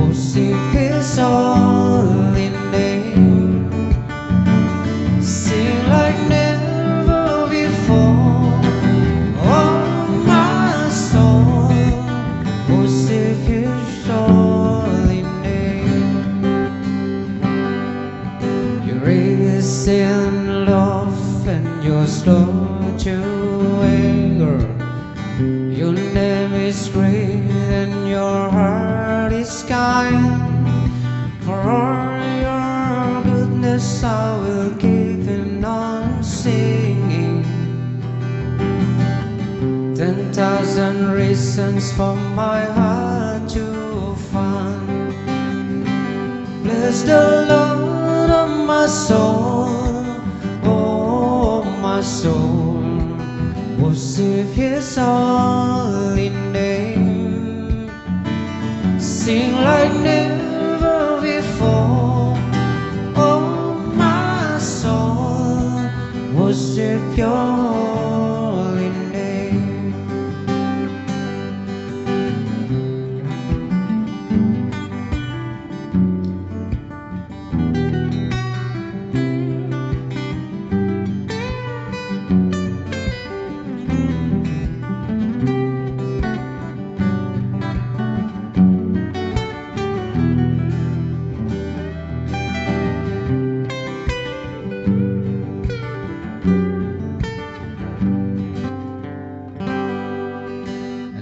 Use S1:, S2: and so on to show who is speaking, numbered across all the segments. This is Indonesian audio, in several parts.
S1: Worship His holy name. Sing like never before. Oh my soul, worship His holy name. Your grace in love and your slow to anger. Your name is great and your heart is kind. For all your goodness I will give and on singing. 10,000 reasons for my heart to find. Bless the Lord of my soul, oh my soul. Worship His holy name. Sing like never before. Oh my soul, worship Your holy name.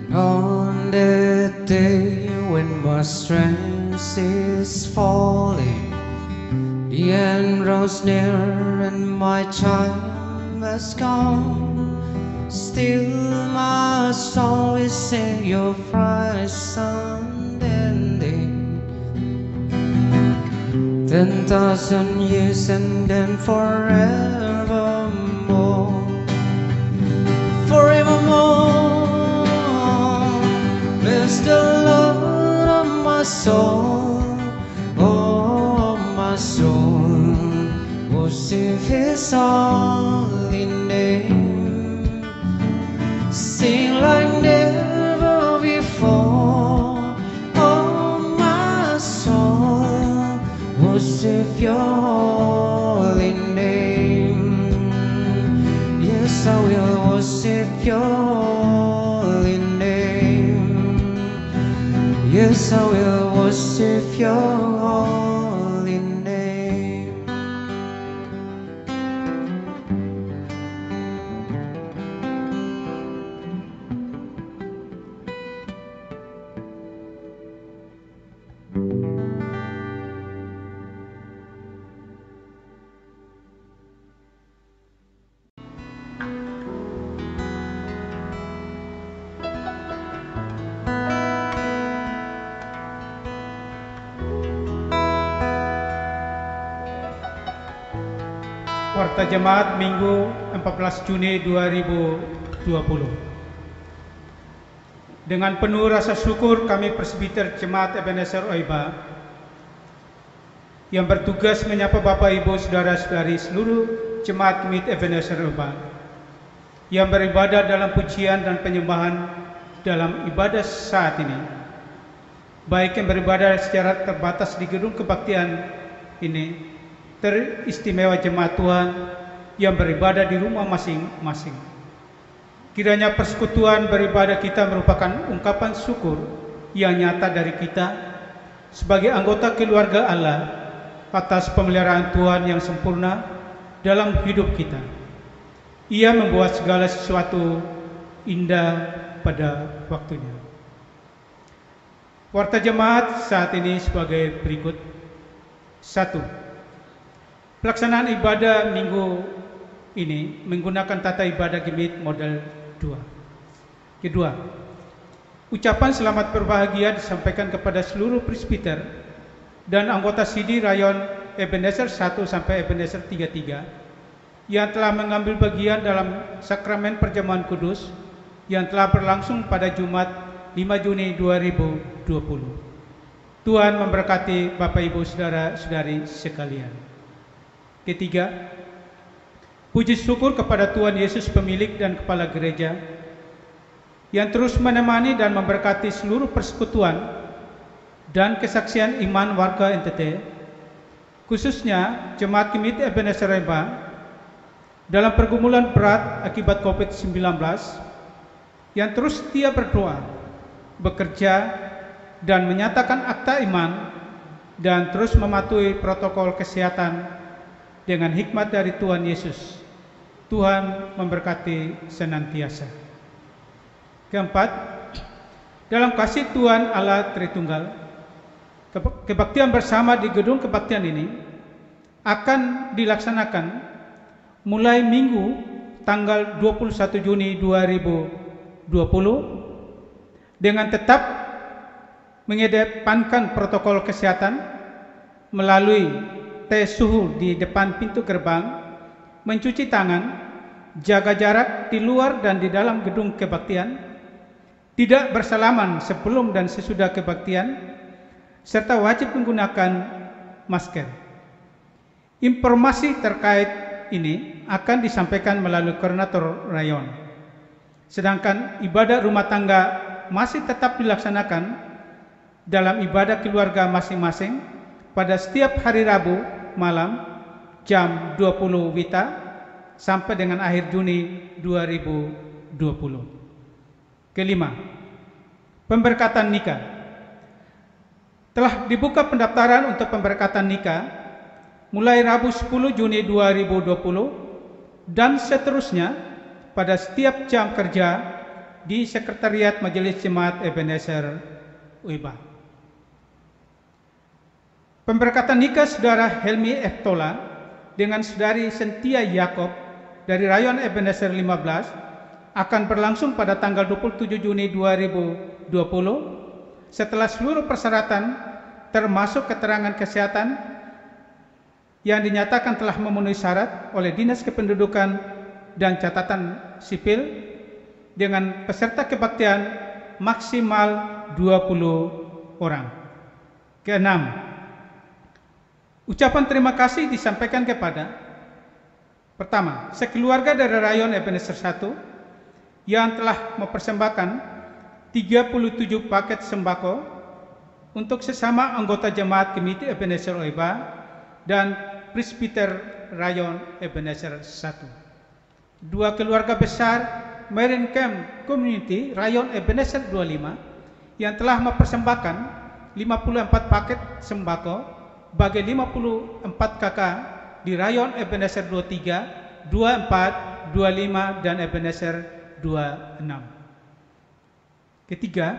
S1: On that day when my strength is falling, the end draws near and my time has come. Still my soul will sing Your praise unending. 10,000 years and then forevermore. Forevermore. Bless the Lord of my soul, oh my soul. Worship His holy name. Sing like never before, oh my soul. Worship Your holy name. Yes, I will worship Your holy name. Yes, I will worship Your holy name.
S2: Warta Jemaat Minggu 14 Juni 2020. Dengan penuh rasa syukur kami Presbiter Jemaat Ebenezer Oiba yang bertugas menyapa Bapak Ibu Saudara-saudari seluruh Jemaat Gemit Ebenezer Oiba yang beribadah dalam pujian dan penyembahan dalam ibadah saat ini, baik yang beribadah secara terbatas di gedung kebaktian ini, teristimewa jemaat Tuhan yang beribadah di rumah masing-masing. Kiranya persekutuan beribadah kita merupakan ungkapan syukur yang nyata dari kita sebagai anggota keluarga Allah atas pemeliharaan Tuhan yang sempurna dalam hidup kita. Ia membuat segala sesuatu indah pada waktunya. Warta jemaat saat ini sebagai berikut. 1. Pelaksanaan ibadah minggu ini menggunakan tata ibadah Gemit model 2. Kedua, ucapan selamat berbahagia disampaikan kepada seluruh presbiter dan anggota CD Rayon Ebenezer 1 sampai Ebenezer 33 yang telah mengambil bagian dalam sakramen perjamuan kudus yang telah berlangsung pada Jumat 5 Juni 2020. Tuhan memberkati Bapak Ibu Saudara-saudari sekalian. Ketiga, puji syukur kepada Tuhan Yesus pemilik dan kepala gereja yang terus menemani dan memberkati seluruh persekutuan dan kesaksian iman warga NTT, khususnya Jemaat Kimit Ebenezer Oeba, dalam pergumulan berat akibat COVID-19 yang terus setia berdoa, bekerja, dan menyatakan akta iman dan terus mematuhi protokol kesehatan dengan hikmat dari Tuhan Yesus. Tuhan memberkati senantiasa. Keempat, dalam kasih Tuhan Allah Tritunggal, kebaktian bersama di gedung kebaktian ini akan dilaksanakan mulai Minggu tanggal 21 Juni 2020 dengan tetap mengedepankan protokol kesehatan melalui tes suhu di depan pintu gerbang, mencuci tangan, jaga jarak di luar dan di dalam gedung kebaktian, tidak bersalaman sebelum dan sesudah kebaktian, serta wajib menggunakan masker. Informasi terkait ini akan disampaikan melalui koordinator rayon. Sedangkan ibadah rumah tangga masih tetap dilaksanakan dalam ibadah keluarga masing-masing pada setiap hari Rabu malam jam 20 WITA sampai dengan akhir Juni 2020. Kelima, pemberkatan nikah. Telah dibuka pendaftaran untuk pemberkatan nikah mulai Rabu 10 Juni 2020 dan seterusnya pada setiap jam kerja di Sekretariat Majelis Jemaat Ebenezer Oeba. Pemberkatan nikah Saudara Helmi F. Tola dengan Saudari Sentia Yakob dari Rayon Ebenezer 15 akan berlangsung pada tanggal 27 Juni 2020 setelah seluruh persyaratan termasuk keterangan kesehatan yang dinyatakan telah memenuhi syarat oleh Dinas Kependudukan dan Catatan Sipil dengan peserta kebaktian maksimal 20 orang. Keenam, ucapan terima kasih disampaikan kepada pertama, sekeluarga dari Rayon Ebenezer 1 yang telah mempersembahkan 37 paket sembako untuk sesama anggota Jemaat Kimiti Ebenezer Oeba dan Presbiter Rayon Ebenezer 1. Dua keluarga besar Marine Camp Community Rayon Ebenezer 25 yang telah mempersembahkan 54 paket sembako bagi 54 kakak di Rayon Ebenezer 23, 24, 25 dan Ebenezer 26. Ketiga,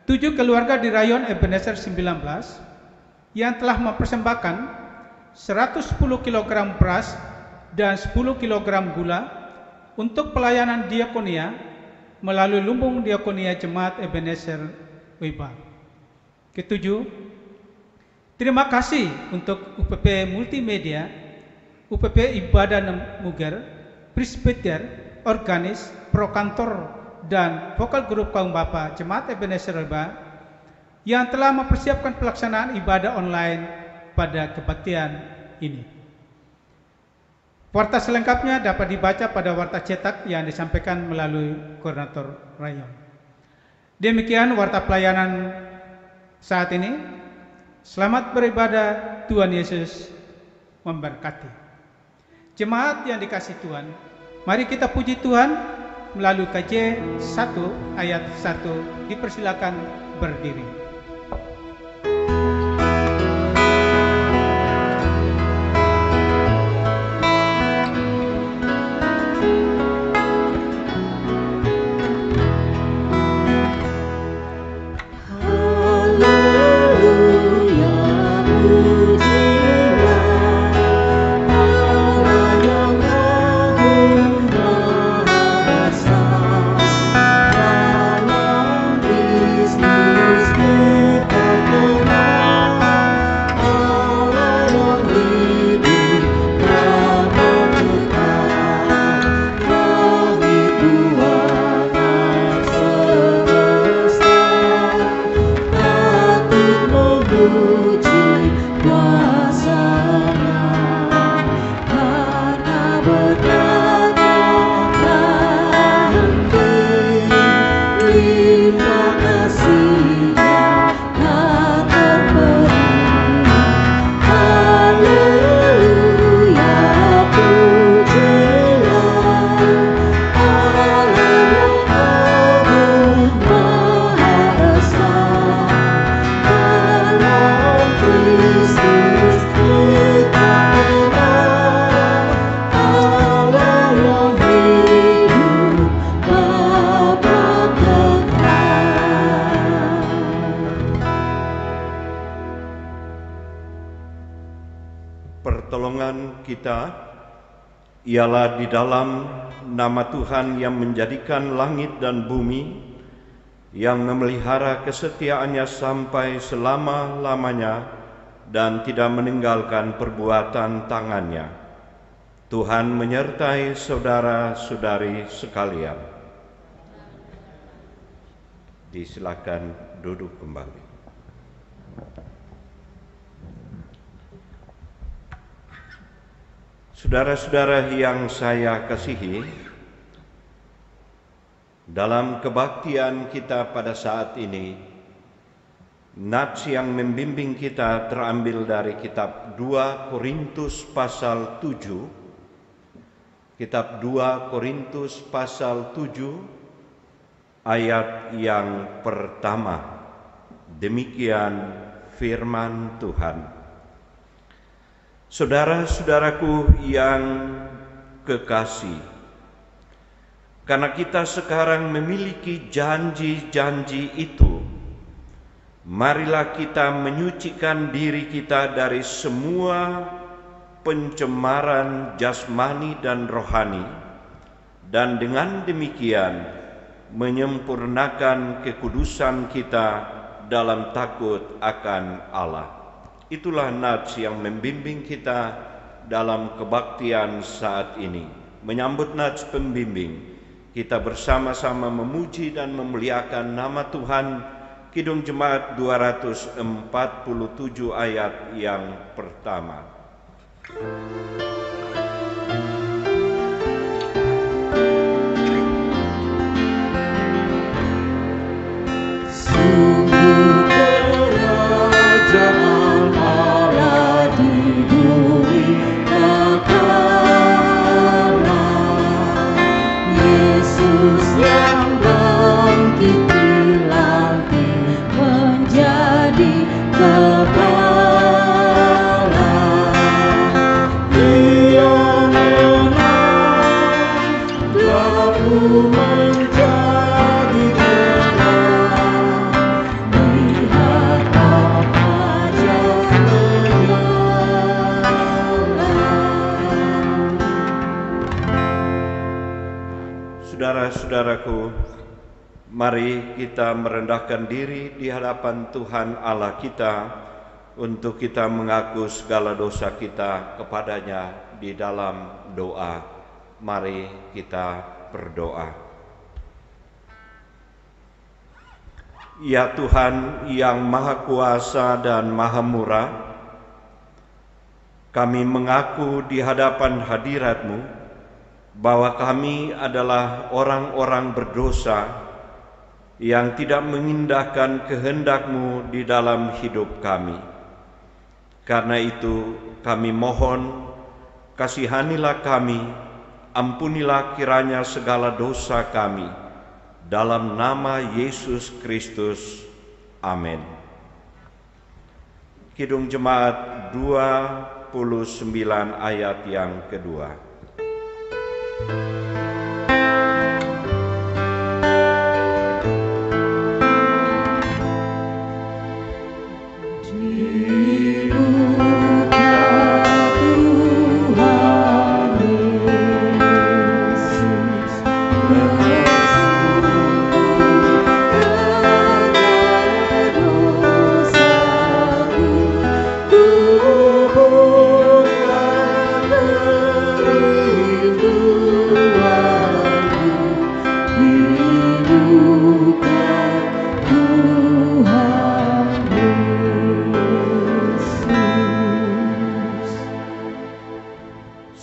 S2: 7 keluarga di Rayon Ebenezer 19 yang telah mempersembahkan 110 kg beras dan 10 kg gula untuk pelayanan diakonia melalui lumbung diakonia Jemaat Ebenezer Oeba. Ketujuh, terima kasih untuk UPP Multimedia, UPP Ibadah Muger, Presbiter, Organis, Prokantor, dan Vokal Grup Kaum Bapa Jemaat Ebenezer Oeba yang telah mempersiapkan pelaksanaan ibadah online pada kebaktian ini. Warta selengkapnya dapat dibaca pada warta cetak yang disampaikan melalui koordinator rayon. Demikian warta pelayanan saat ini. Selamat beribadah, Tuhan Yesus memberkati. Jemaat yang dikasihi Tuhan, mari kita puji Tuhan melalui KJ 1 ayat 1. Dipersilakan berdiri.
S3: Christmas. pertolongan kita ialah di dalam nama Tuhan yang menjadikan langit dan bumi, yang memelihara kesetiaannya sampai selama-lamanya dan tidak meninggalkan perbuatan tangannya. Tuhan menyertai saudara-saudari sekalian. Disilakan duduk kembali. Saudara-saudara yang saya kasihi, dalam kebaktian kita pada saat ini, nats yang membimbing kita terambil dari kitab 2 Korintus pasal 7. Kitab 2 Korintus pasal 7 ayat yang pertama. Demikian firman Tuhan. Saudara-saudaraku yang kekasih, karena kita sekarang memiliki janji-janji itu, marilah kita menyucikan diri kita dari semua pencemaran jasmani dan rohani, dan dengan demikian menyempurnakan kekudusan kita dalam takut akan Allah. Itulah nats yang membimbing kita dalam kebaktian saat ini. Menyambut nats pembimbing, kita bersama-sama memuji dan memuliakan nama Tuhan. Kidung Jemaat 247 ayat yang pertama. Saudara-saudaraku, mari kita merendahkan diri di hadapan Tuhan Allah kita untuk kita mengaku segala dosa kita kepadanya di dalam doa. Mari kita berdoa. Ya Tuhan yang Maha Kuasa dan Maha Murah, kami mengaku di hadapan hadirat-Mu bahwa kami adalah orang-orang berdosa yang tidak mengindahkan kehendak-Mu di dalam hidup kami. Karena itu kami mohon, kasihanilah kami, ampunilah kiranya segala dosa kami, dalam nama Yesus Kristus. Amin. Kidung Jemaat 29 ayat yang kedua.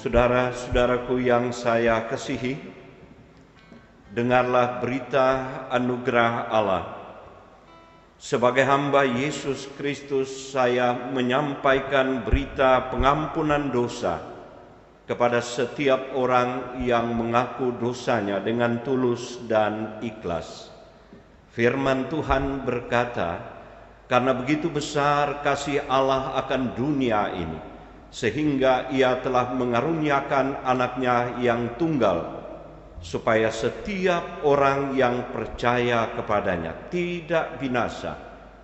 S3: Saudara-saudaraku yang saya kasihi, dengarlah berita anugerah Allah. Sebagai hamba Yesus Kristus, saya menyampaikan berita pengampunan dosa kepada setiap orang yang mengaku dosanya dengan tulus dan ikhlas. Firman Tuhan berkata, karena begitu besar kasih Allah akan dunia ini, sehingga Ia telah mengaruniakan anaknya yang tunggal, supaya setiap orang yang percaya kepadanya tidak binasa,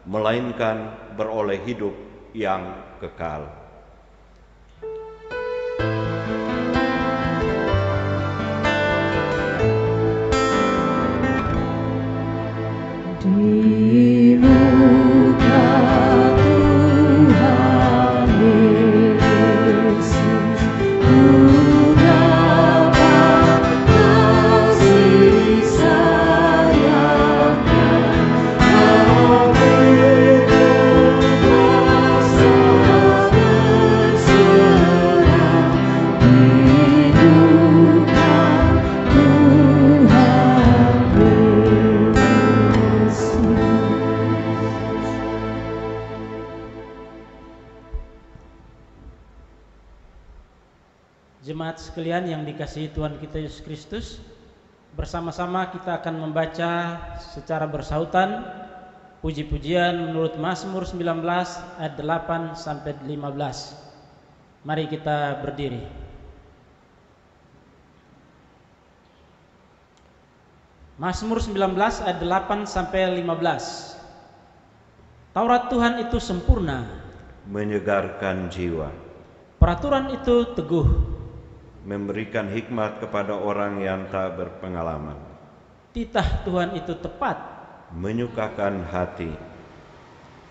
S3: melainkan beroleh hidup yang kekal.
S4: Jemaat sekalian yang dikasihi Tuhan kita Yesus Kristus, bersama-sama kita akan membaca secara bersautan puji-pujian menurut Mazmur 19 ayat 8 sampai 15. Mari kita berdiri. Mazmur 19 ayat 8 sampai 15. Taurat Tuhan itu sempurna,
S3: menyegarkan jiwa,
S4: peraturan itu teguh,
S3: memberikan hikmat kepada orang yang tak berpengalaman.
S4: titah Tuhan itu tepat,
S3: Menyukakan hati,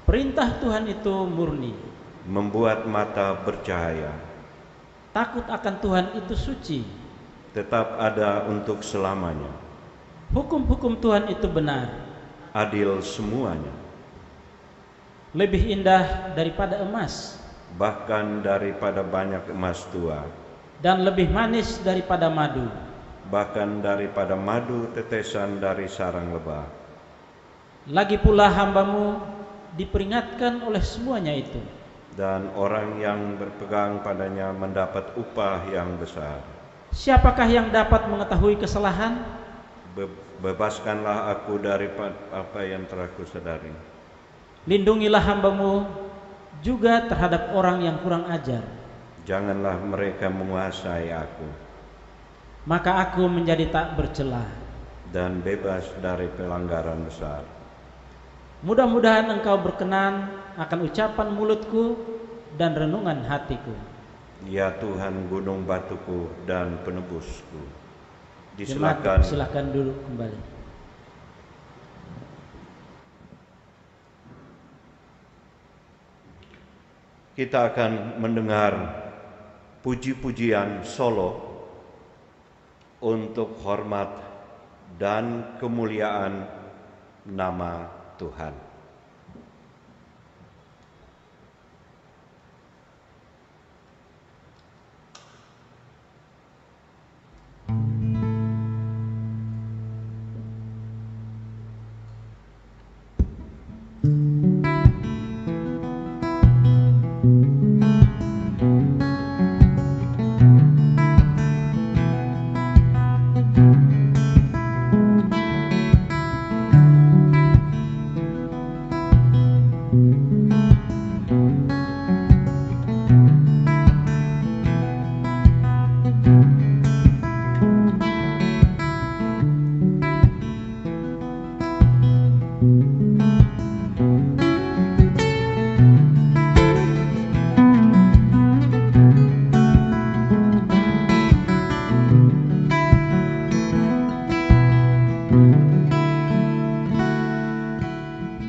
S4: perintah Tuhan itu murni,
S3: membuat mata bercahaya,
S4: takut akan Tuhan itu suci,
S3: tetap ada untuk selamanya,
S4: hukum-hukum Tuhan itu benar,
S3: adil semuanya,
S4: lebih indah daripada emas,
S3: bahkan daripada banyak emas tua,
S4: dan lebih manis daripada madu.
S3: bahkan daripada madu tetesan dari sarang lebah.
S4: Lagi pula hamba-Mu diperingatkan oleh semuanya itu.
S3: Dan orang yang berpegang padanya mendapat upah yang besar.
S4: Siapakah yang dapat mengetahui kesalahan?
S3: Bebaskanlah aku dari apa yang telah kusadari.
S4: Lindungilah hamba-Mu juga terhadap orang yang kurang ajar.
S3: Janganlah mereka menguasai aku,
S4: Maka aku menjadi tak bercela.
S3: dan bebas dari pelanggaran besar.
S4: Mudah-mudahan Engkau berkenan akan ucapan mulutku dan renungan hatiku.
S3: Ya Tuhan, gunung batuku dan penebusku.
S4: Jemaat, silakan duduk kembali.
S3: Kita akan mendengar puji-pujian solo untuk hormat dan kemuliaan nama Tuhan.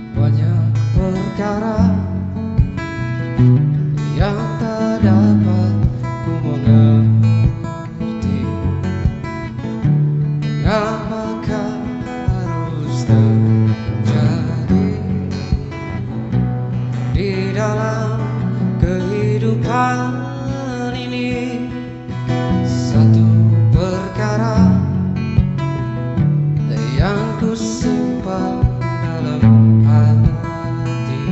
S1: Banyak perkara yang tak dapat ku mengerti. Apakah harus terjadi di dalam kehidupan ini? Satu perkara yang ku simpan dalam hati,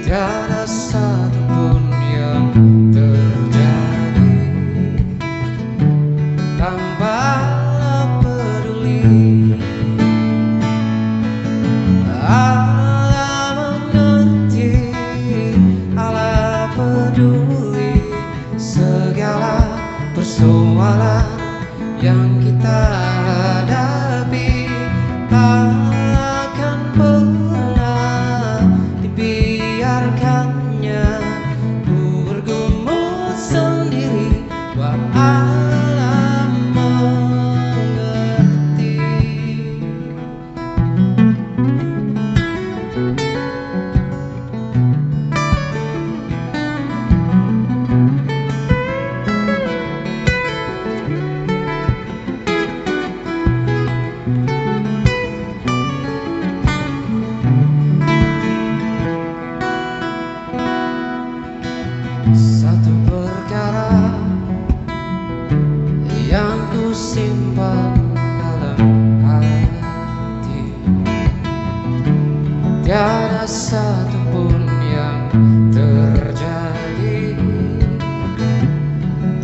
S1: tiada satupun yang terjadi tanpa peduli. Allah mengerti, Allah peduli segala persoalan yang kita hadapi. Takkan pernah dibiarkannya ku bergumul sendiri, bahwa Allah mengerti. Satu perkara yang ku simpan dalam hati, tiada satupun yang terjadi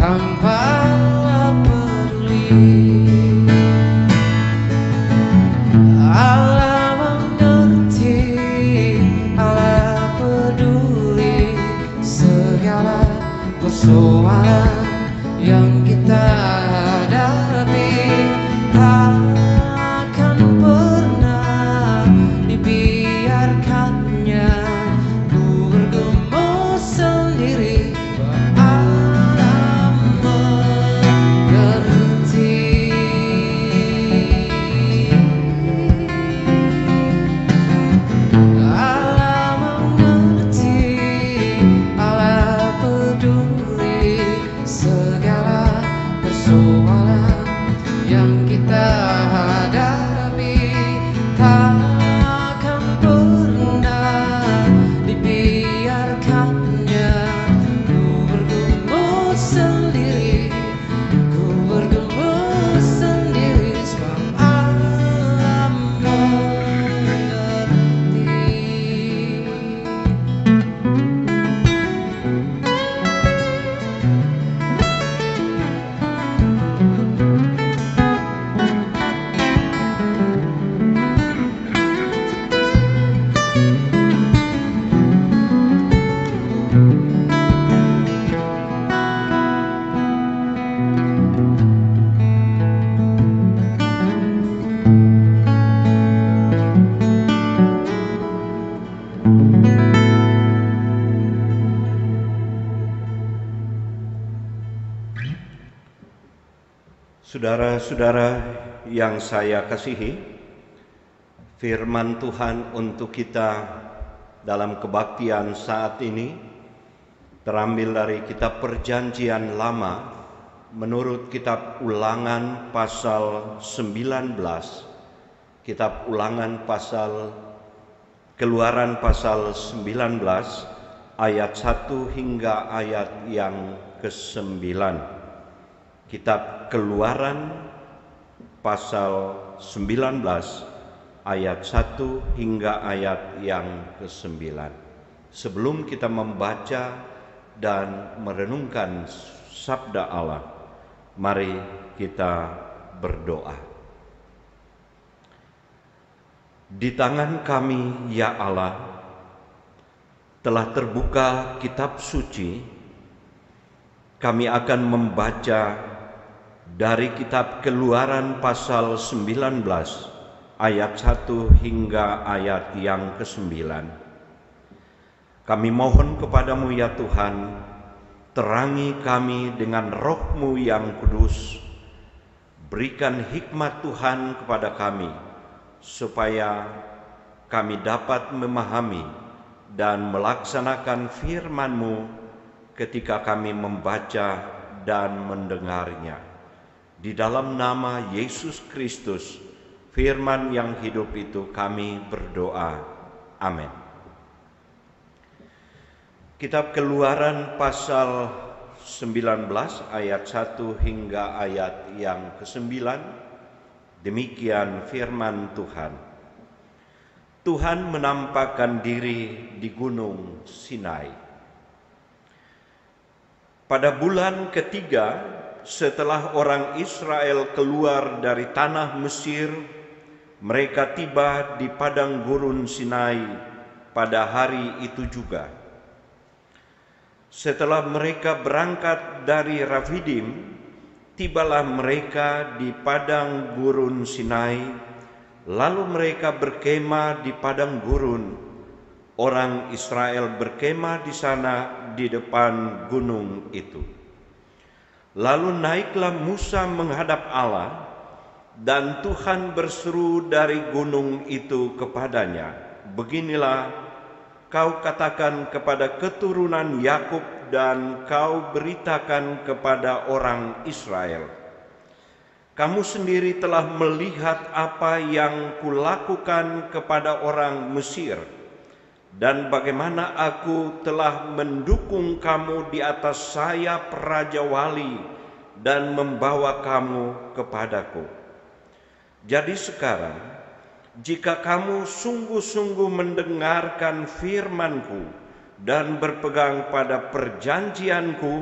S1: tanpa peduli. Allah mengerti, Allah peduli segala persoalan yang kita hadapi. Takkan pernah dibiarkannya ku bergumul sendiri. Allah mengerti. Allah mengerti, Allah peduli segala persoalan yang kita hadapi. Takkan pernah dibiarkannya ku bergumul sendiri, ku bergumul sendiri, sebab Allah mengerti.
S3: Saudara-saudara yang saya kasihi, firman Tuhan untuk kita dalam kebaktian saat ini terambil dari kitab Perjanjian Lama menurut kitab Ulangan pasal 19, kitab Ulangan pasal Keluaran pasal 19 ayat 1 hingga ayat yang ke-9. Kitab Keluaran pasal 19 ayat 1 hingga ayat yang ke-9. Sebelum kita membaca dan merenungkan sabda Allah, mari kita berdoa. Di tangan kami, ya Allah, telah terbuka kitab suci. Kami akan membaca dari kitab Keluaran pasal 19 ayat 1 hingga ayat yang ke-9. Kami mohon kepadamu ya Tuhan, terangi kami dengan roh-Mu yang kudus. Berikan hikmat Tuhan kepada kami, supaya kami dapat memahami dan melaksanakan firman-Mu ketika kami membaca dan mendengarnya. Di dalam nama Yesus Kristus, firman yang hidup itu, kami berdoa. Amin. Kitab Keluaran pasal 19 ayat 1 hingga ayat yang ke-9. Demikian firman Tuhan. Tuhan menampakkan diri di Gunung Sinai. Pada bulan ketiga setelah orang Israel keluar dari tanah Mesir, mereka tiba di padang gurun Sinai pada hari itu juga. Setelah mereka berangkat dari Rafidim, tibalah mereka di padang gurun Sinai, lalu mereka berkemah di padang gurun. Orang Israel berkemah di sana di depan gunung itu. Lalu naiklah Musa menghadap Allah, dan Tuhan berseru dari gunung itu kepadanya, "Beginilah kau katakan kepada keturunan Yakub dan kau beritakan kepada orang Israel, kamu sendiri telah melihat apa yang kulakukan kepada orang Mesir, dan bagaimana aku telah mendukung kamu di atas sayap Raja Wali dan membawa kamu kepadaku. Jadi sekarang, jika kamu sungguh-sungguh mendengarkan firman-Ku dan berpegang pada perjanjian-Ku,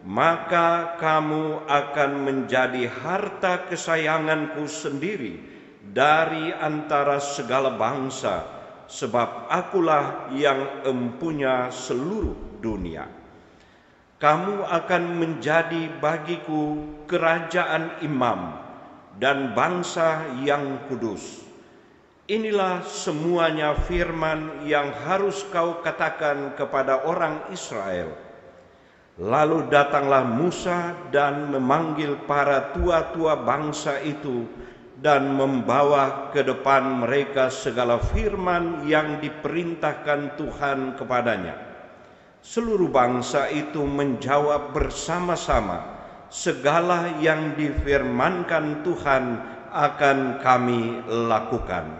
S3: maka kamu akan menjadi harta kesayanganku sendiri dari antara segala bangsa, sebab akulah yang empunya seluruh dunia. Kamu akan menjadi bagiku kerajaan imam dan bangsa yang kudus. Inilah semuanya firman yang harus kau katakan kepada orang Israel. Lalu datanglah Musa dan memanggil para tua-tua bangsa itu dan membawa ke depan mereka segala firman yang diperintahkan Tuhan kepadanya. Seluruh bangsa itu menjawab bersama-sama, segala yang difirmankan Tuhan akan kami lakukan.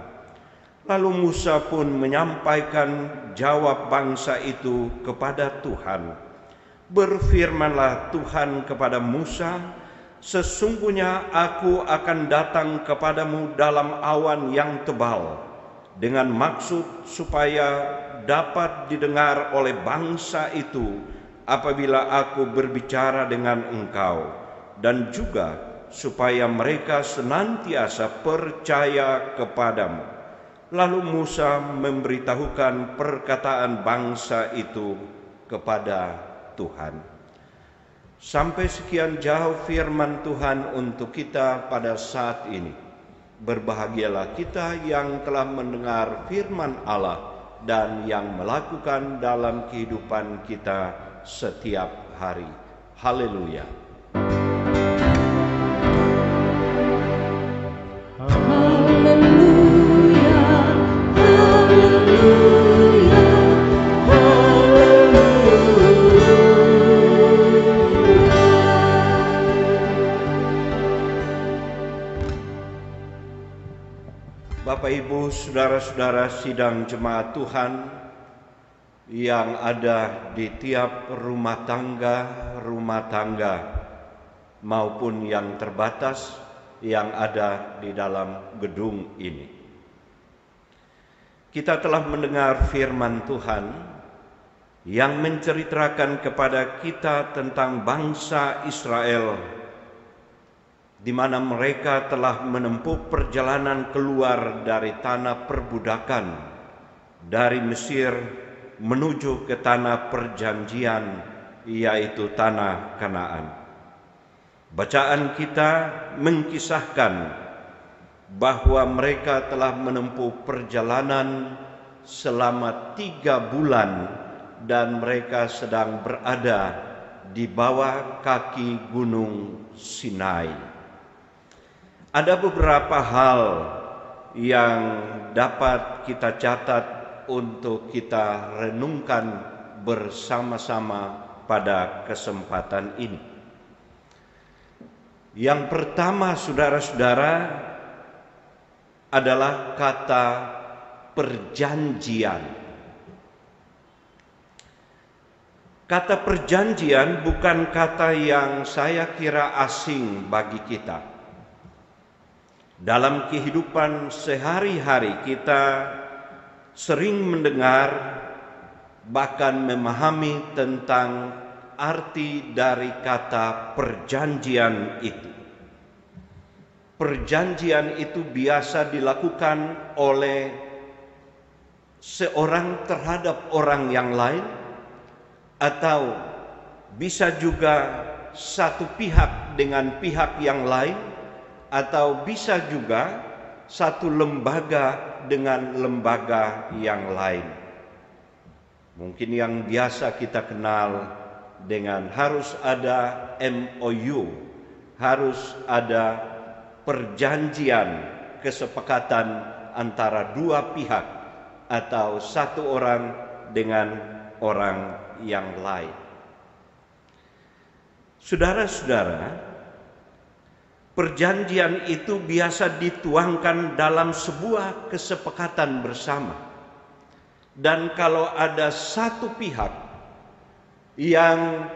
S3: Lalu Musa pun menyampaikan jawab bangsa itu kepada Tuhan. Berfirmanlah Tuhan kepada Musa, sesungguhnya aku akan datang kepadamu dalam awan yang tebal, dengan maksud supaya dapat didengar oleh bangsa itu apabila aku berbicara dengan engkau, dan juga supaya mereka senantiasa percaya kepadamu. Lalu Musa memberitahukan perkataan bangsa itu kepada Tuhan. Sampai sekian jauh firman Tuhan untuk kita pada saat ini. Berbahagialah kita yang telah mendengar firman Allah dan yang melakukan dalam kehidupan kita setiap hari. Haleluya. Bapak Ibu, saudara-saudara sidang jemaat Tuhan yang ada di tiap rumah tangga maupun yang terbatas yang ada di dalam gedung ini. Kita telah mendengar firman Tuhan yang menceritakan kepada kita tentang bangsa Israel, di mana mereka telah menempuh perjalanan keluar dari tanah perbudakan dari Mesir menuju ke tanah perjanjian, yaitu tanah Kanaan. Bacaan kita mengkisahkan bahwa mereka telah menempuh perjalanan selama 3 bulan dan mereka sedang berada di bawah kaki Gunung Sinai. Ada beberapa hal yang dapat kita catat untuk kita renungkan bersama-sama pada kesempatan ini. Yang pertama, saudara-saudara, adalah kata perjanjian. Kata perjanjian bukan kata yang saya kira asing bagi kita. Dalam kehidupan sehari-hari kita sering mendengar bahkan memahami tentang arti dari kata perjanjian itu. Perjanjian itu biasa dilakukan oleh seorang terhadap orang yang lain, atau bisa juga satu pihak dengan pihak yang lain, atau bisa juga satu lembaga dengan lembaga yang lain. Mungkin yang biasa kita kenal dengan harus ada MOU, harus ada perjanjian kesepakatan antara dua pihak atau satu orang dengan orang yang lain. Saudara-saudara, perjanjian itu biasa dituangkan dalam sebuah kesepakatan bersama. Dan kalau ada satu pihak yang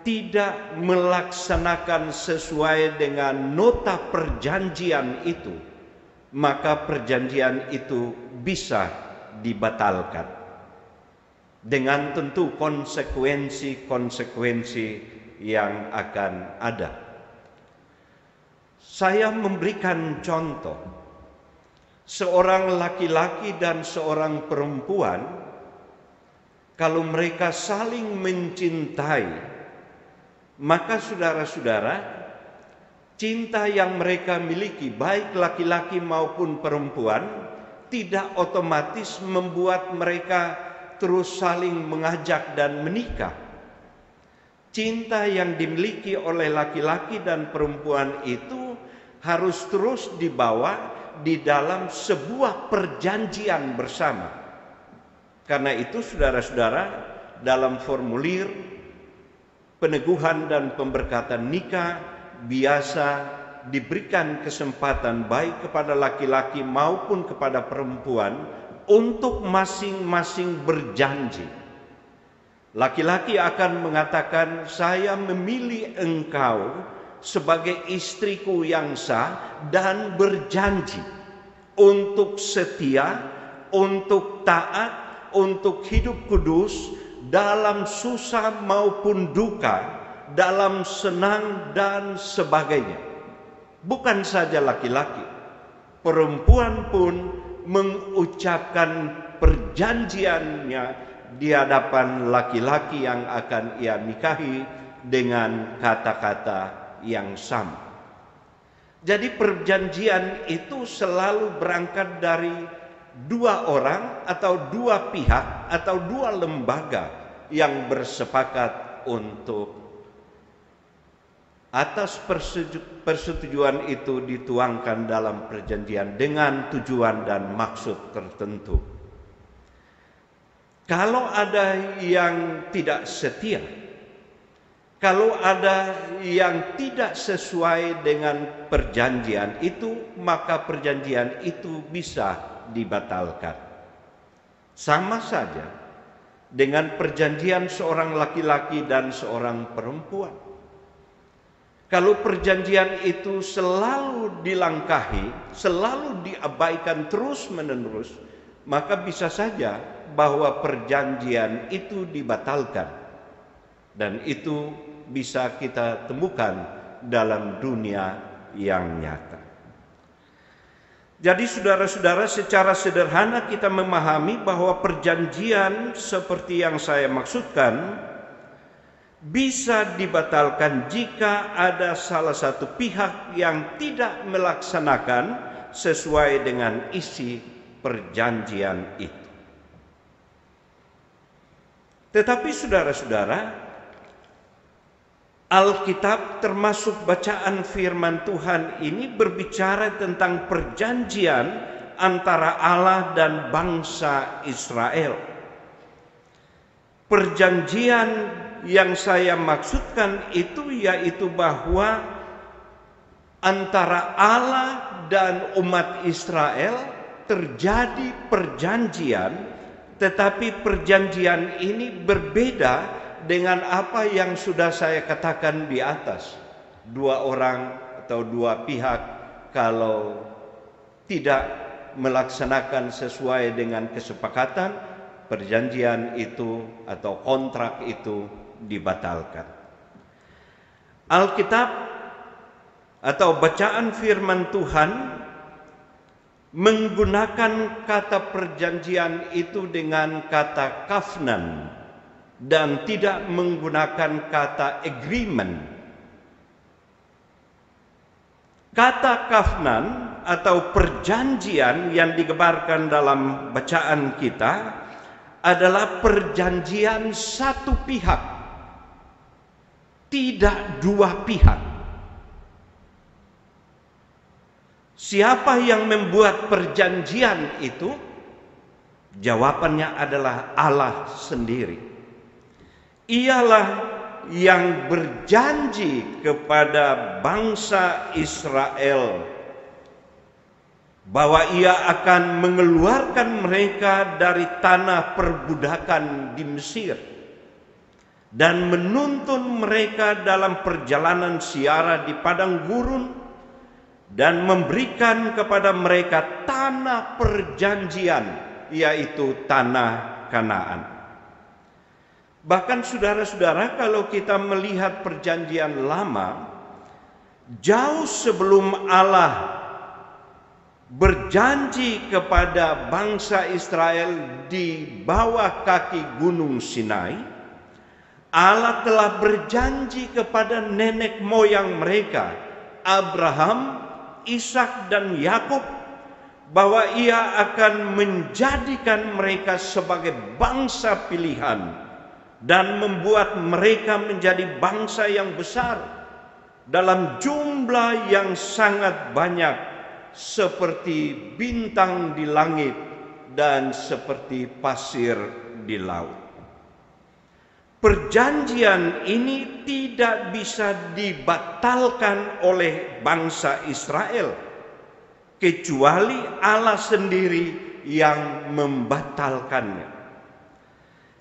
S3: tidak melaksanakan sesuai dengan nota perjanjian itu, maka perjanjian itu bisa dibatalkan. Dengan tentu konsekuensi-konsekuensi yang akan ada. Saya memberikan contoh, seorang laki-laki dan seorang perempuan, kalau mereka saling mencintai, maka saudara-saudara, cinta yang mereka miliki, baik laki-laki maupun perempuan, tidak otomatis membuat mereka terus saling mengajak dan menikah. Cinta yang dimiliki oleh laki-laki dan perempuan itu harus terus dibawa di dalam sebuah perjanjian bersama. Karena itu saudara-saudara, dalam formulir peneguhan dan pemberkatan nikah biasa diberikan kesempatan baik kepada laki-laki maupun kepada perempuan untuk masing-masing berjanji. Laki-laki akan mengatakan, saya memilih engkau sebagai istriku yang sah dan berjanji untuk setia, untuk taat, untuk hidup kudus dalam susah maupun duka, dalam senang dan sebagainya. Bukan saja laki-laki, perempuan pun mengucapkan perjanjiannya di hadapan laki-laki yang akan ia nikahi dengan kata-kata yang sama. Jadi perjanjian itu selalu berangkat dari dua orang atau dua pihak atau dua lembaga yang bersepakat untuk atas persetujuan itu dituangkan dalam perjanjian dengan tujuan dan maksud tertentu. Kalau ada yang tidak setia, kalau ada yang tidak sesuai dengan perjanjian itu, maka perjanjian itu bisa dibatalkan. Sama saja dengan perjanjian seorang laki-laki dan seorang perempuan. Kalau perjanjian itu selalu dilangkahi, selalu diabaikan terus-menerus, maka bisa saja bahwa perjanjian itu dibatalkan. Dan itu bisa kita temukan dalam dunia yang nyata. Jadi saudara-saudara, secara sederhana kita memahami bahwa perjanjian seperti yang saya maksudkan bisa dibatalkan jika ada salah satu pihak yang tidak melaksanakan sesuai dengan isi perjanjian itu. Tetapi saudara-saudara, Alkitab termasuk bacaan firman Tuhan ini berbicara tentang perjanjian antara Allah dan bangsa Israel. Perjanjian yang saya maksudkan itu yaitu bahwa antara Allah dan umat Israel terjadi perjanjian, tetapi perjanjian ini berbeda dengan apa yang sudah saya katakan di atas. Dua orang atau dua pihak kalau tidak melaksanakan sesuai dengan kesepakatan, perjanjian itu atau kontrak itu dibatalkan. Alkitab atau bacaan firman Tuhan menggunakan kata perjanjian itu dengan kata covenant dan tidak menggunakan kata agreement. Kata covenant atau perjanjian yang digambarkan dalam bacaan kita adalah perjanjian satu pihak, tidak dua pihak. Siapa yang membuat perjanjian itu? Jawabannya adalah Allah sendiri. Ialah yang berjanji kepada bangsa Israel bahwa ia akan mengeluarkan mereka dari tanah perbudakan di Mesir dan menuntun mereka dalam perjalanan ziarah di padang gurun dan memberikan kepada mereka tanah perjanjian, yaitu tanah Kanaan. Bahkan saudara-saudara, kalau kita melihat perjanjian lama, jauh sebelum Allah berjanji kepada bangsa Israel di bawah kaki Gunung Sinai, Allah telah berjanji kepada nenek moyang mereka, Abraham, Ishak dan Yakub, bahwa Ia akan menjadikan mereka sebagai bangsa pilihan dan membuat mereka menjadi bangsa yang besar dalam jumlah yang sangat banyak, seperti bintang di langit dan seperti pasir di laut. Perjanjian ini tidak bisa dibatalkan oleh bangsa Israel, kecuali Allah sendiri yang membatalkannya.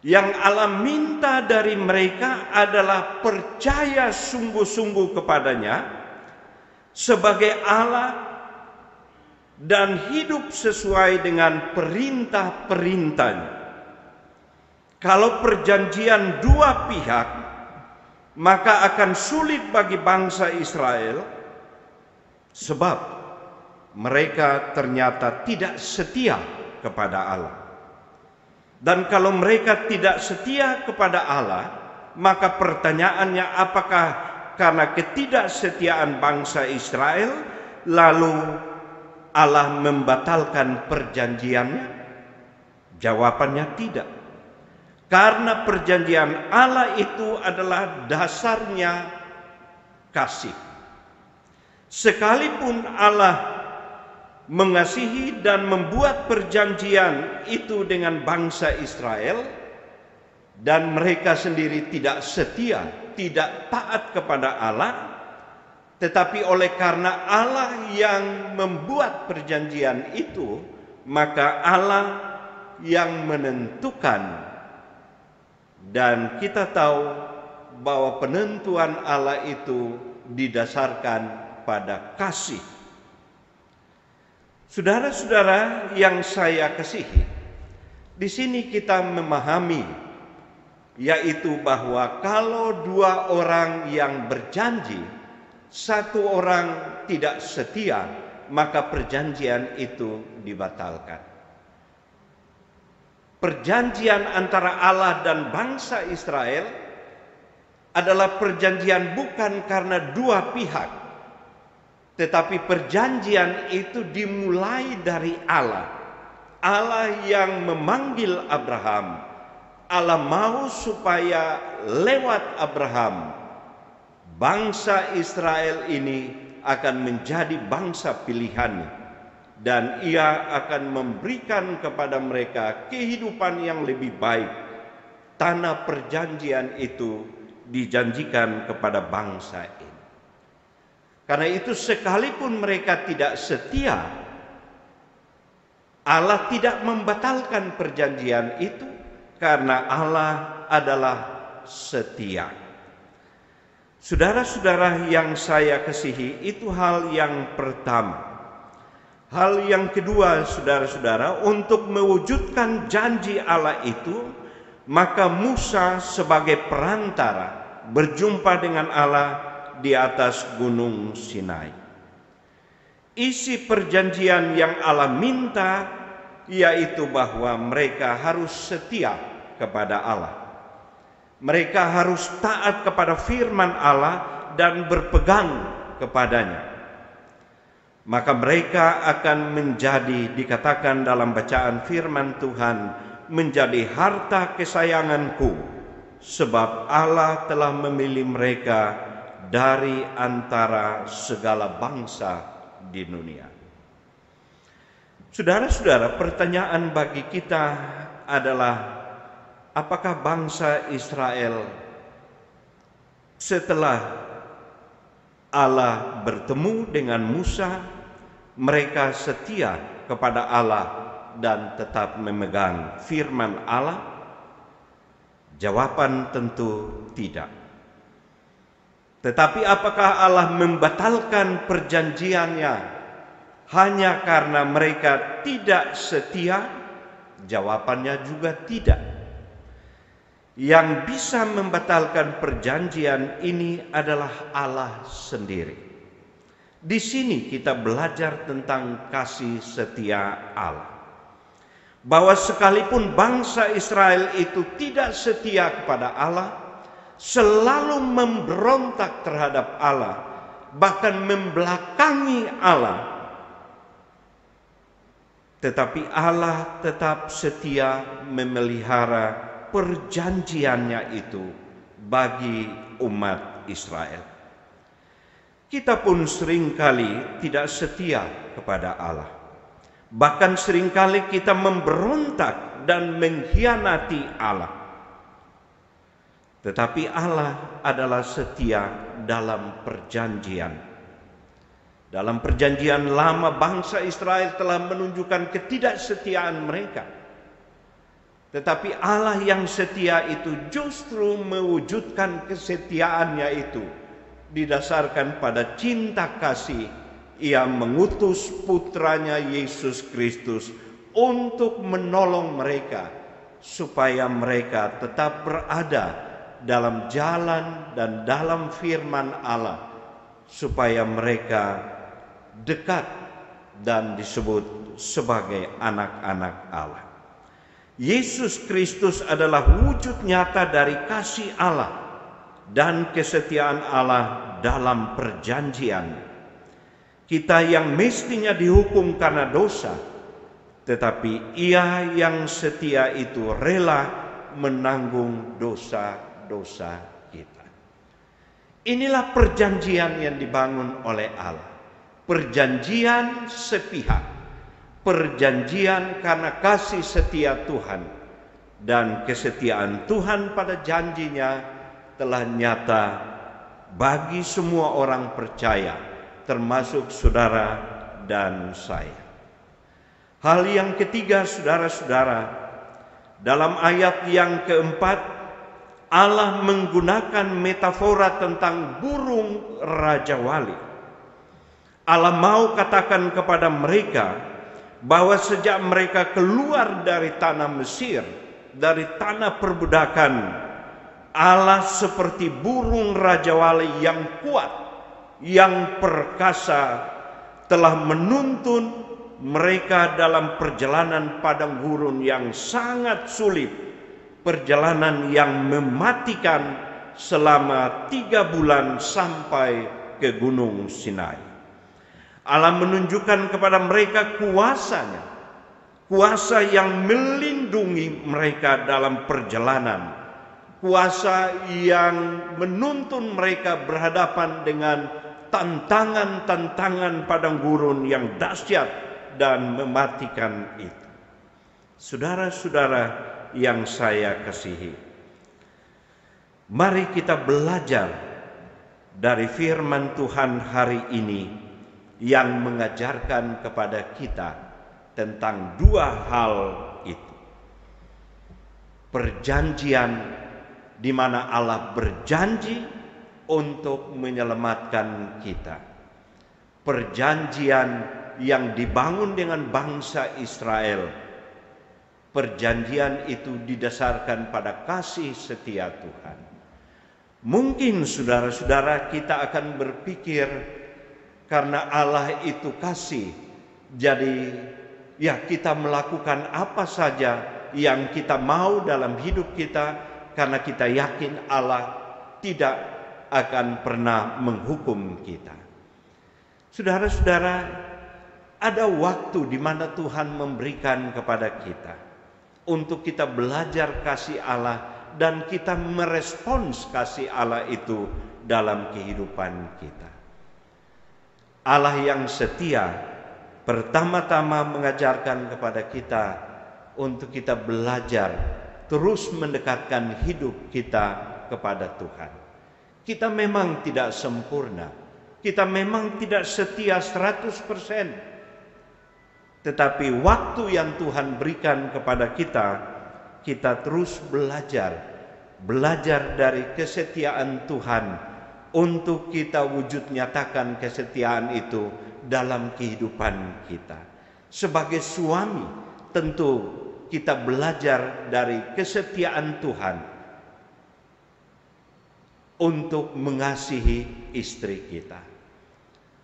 S3: Yang Allah minta dari mereka adalah percaya sungguh-sungguh kepadanya sebagai Allah dan hidup sesuai dengan perintah-perintahnya. Kalau perjanjian dua pihak, maka akan sulit bagi bangsa Israel, sebab mereka ternyata tidak setia kepada Allah. Dan kalau mereka tidak setia kepada Allah, maka pertanyaannya, apakah karena ketidaksetiaan bangsa Israel lalu Allah membatalkan perjanjiannya? Jawabannya tidak. Karena perjanjian Allah itu adalah dasarnya kasih. Sekalipun Allah mengasihi dan membuat perjanjian itu dengan bangsa Israel, dan mereka sendiri tidak setia, tidak taat kepada Allah, tetapi oleh karena Allah yang membuat perjanjian itu, maka Allah yang menentukan. Dan kita tahu bahwa penentuan Allah itu didasarkan pada kasih. Saudara-saudara yang saya kasihi, di sini kita memahami, yaitu bahwa kalau dua orang yang berjanji, satu orang tidak setia, maka perjanjian itu dibatalkan. Perjanjian antara Allah dan bangsa Israel adalah perjanjian bukan karena dua pihak, tetapi perjanjian itu dimulai dari Allah. Allah yang memanggil Abraham. Allah mau supaya lewat Abraham, bangsa Israel ini akan menjadi bangsa pilihan. Dan Ia akan memberikan kepada mereka kehidupan yang lebih baik. Tanah perjanjian itu dijanjikan kepada bangsa ini. Karena itu sekalipun mereka tidak setia, Allah tidak membatalkan perjanjian itu karena Allah adalah setia. Saudara-saudara yang saya kasihi, itu hal yang pertama. Hal yang kedua, saudara-saudara, untuk mewujudkan janji Allah itu, maka Musa sebagai perantara berjumpa dengan Allah di atas Gunung Sinai. Isi perjanjian yang Allah minta yaitu bahwa mereka harus setia kepada Allah. Mereka harus taat kepada firman Allah dan berpegang kepadanya. Maka mereka akan menjadi, dikatakan dalam bacaan firman Tuhan, menjadi harta kesayanganku, sebab Allah telah memilih mereka dari antara segala bangsa di dunia. Saudara-saudara, pertanyaan bagi kita adalah, apakah bangsa Israel setelah Allah bertemu dengan Musa, mereka setia kepada Allah dan tetap memegang firman Allah? Jawaban tentu tidak. Tetapi apakah Allah membatalkan perjanjiannya hanya karena mereka tidak setia? Jawabannya juga tidak. Yang bisa membatalkan perjanjian ini adalah Allah sendiri. Di sini kita belajar tentang kasih setia Allah. Bahwa sekalipun bangsa Israel itu tidak setia kepada Allah, selalu memberontak terhadap Allah, bahkan membelakangi Allah, tetapi Allah tetap setia memelihara perjanjiannya itu bagi umat Israel. Kita pun seringkali tidak setia kepada Allah. Bahkan seringkali kita memberontak dan mengkhianati Allah. Tetapi Allah adalah setia dalam perjanjian. Dalam perjanjian lama bangsa Israel telah menunjukkan ketidaksetiaan mereka. Tetapi Allah yang setia itu justru mewujudkan kesetiaannya itu didasarkan pada cinta kasih. Ia mengutus putranya Yesus Kristus untuk menolong mereka supaya mereka tetap berada dalam jalan dan dalam firman Allah, supaya mereka dekat dan disebut sebagai anak-anak Allah. Yesus Kristus adalah wujud nyata dari kasih Allah dan kesetiaan Allah dalam perjanjian. Kita yang mestinya dihukum karena dosa, tetapi Ia yang setia itu rela menanggung dosa-dosa kita. Inilah perjanjian yang dibangun oleh Allah. Perjanjian sepihak. Perjanjian karena kasih setia Tuhan. Dan kesetiaan Tuhan pada janjinya telah nyata bagi semua orang percaya, termasuk saudara dan saya. Hal yang ketiga, saudara-saudara, dalam ayat yang keempat, Allah menggunakan metafora tentang burung Raja Wali. Allah mau katakan kepada mereka bahwa sejak mereka keluar dari tanah Mesir, dari tanah perbudakan, Allah seperti burung Raja Wali yang kuat, yang perkasa, telah menuntun mereka dalam perjalanan padang gurun yang sangat sulit, perjalanan yang mematikan selama 3 bulan sampai ke Gunung Sinai. Allah menunjukkan kepada mereka kuasanya, kuasa yang melindungi mereka dalam perjalanan, kuasa yang menuntun mereka berhadapan dengan tantangan-tantangan padang gurun yang dahsyat dan mematikan itu. Saudara-saudara yang saya kasihi, mari kita belajar dari firman Tuhan hari ini yang mengajarkan kepada kita tentang 2 hal itu. Perjanjian di mana Allah berjanji untuk menyelamatkan kita. Perjanjian yang dibangun dengan bangsa Israel. Perjanjian itu didasarkan pada kasih setia Tuhan. Mungkin saudara-saudara kita akan berpikir karena Allah itu kasih, jadi ya kita melakukan apa saja yang kita mau dalam hidup kita karena kita yakin Allah tidak akan pernah menghukum kita. Saudara-saudara, ada waktu di mana Tuhan memberikan kepada kita untuk kita belajar kasih Allah dan kita merespons kasih Allah itu dalam kehidupan kita. Allah yang setia pertama-tama mengajarkan kepada kita untuk kita belajar terus mendekatkan hidup kita kepada Tuhan. Kita memang tidak sempurna, kita memang tidak setia 100%. Tetapi waktu yang Tuhan berikan kepada kita, kita terus belajar dari kesetiaan Tuhan untuk kita wujud nyatakan kesetiaan itu dalam kehidupan kita. Sebagai suami, tentu kita belajar dari kesetiaan Tuhan untuk mengasihi istri kita.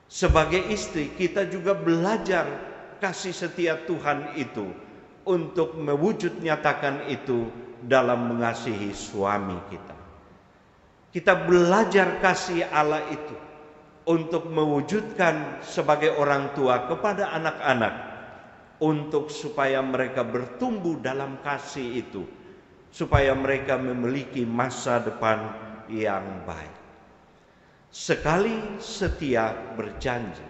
S3: Sebagai istri, kita juga belajar kasih setia Tuhan itu untuk mewujud nyatakan itu dalam mengasihi suami kita. Kita belajar kasih Allah itu untuk mewujudkan sebagai orang tua kepada anak-anak, untuk supaya mereka bertumbuh dalam kasih itu, supaya mereka memiliki masa depan yang baik. Sekali setia berjanji,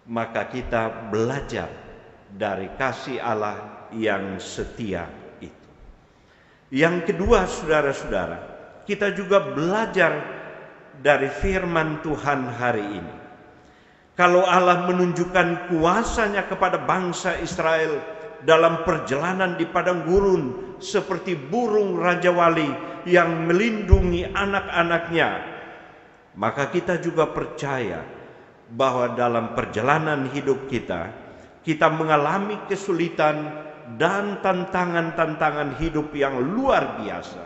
S3: maka kita belajar dari kasih Allah yang setia itu. Yang kedua, saudara-saudara, kita juga belajar dari firman Tuhan hari ini. Kalau Allah menunjukkan kuasanya kepada bangsa Israel dalam perjalanan di padang gurun seperti burung Raja Wali yang melindungi anak-anaknya, maka kita juga percaya bahwa dalam perjalanan hidup kita, kita mengalami kesulitan dan tantangan-tantangan hidup yang luar biasa.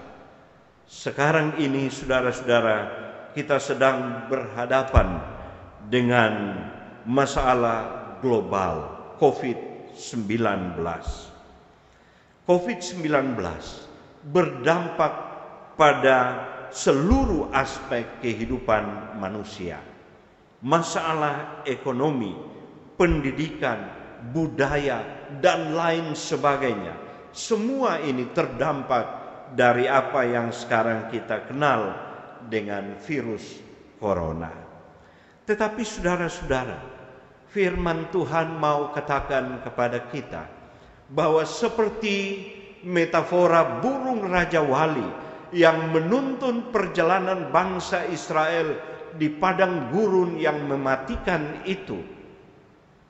S3: Sekarang ini, saudara-saudara, kita sedang berhadapan dengan masalah global COVID-19. COVID-19 berdampak pada seluruh aspek kehidupan manusia. Masalah ekonomi, pendidikan, budaya, dan lain sebagainya. Semua ini terdampak dari apa yang sekarang kita kenal dengan virus corona. Tetapi saudara-saudara, firman Tuhan mau katakan kepada kita bahwa seperti metafora burung Raja Wali yang menuntun perjalanan bangsa Israel di padang gurun yang mematikan itu,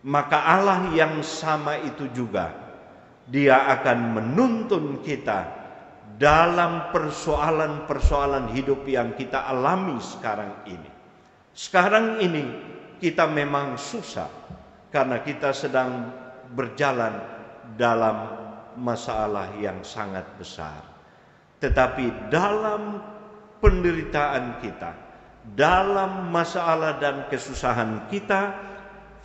S3: maka Allah yang sama itu juga, Dia akan menuntun kita dalam persoalan-persoalan hidup yang kita alami sekarang ini. Sekarang ini kita memang susah karena kita sedang berjalan dalam masalah yang sangat besar. Tetapi dalam penderitaan kita, dalam masalah dan kesusahan kita,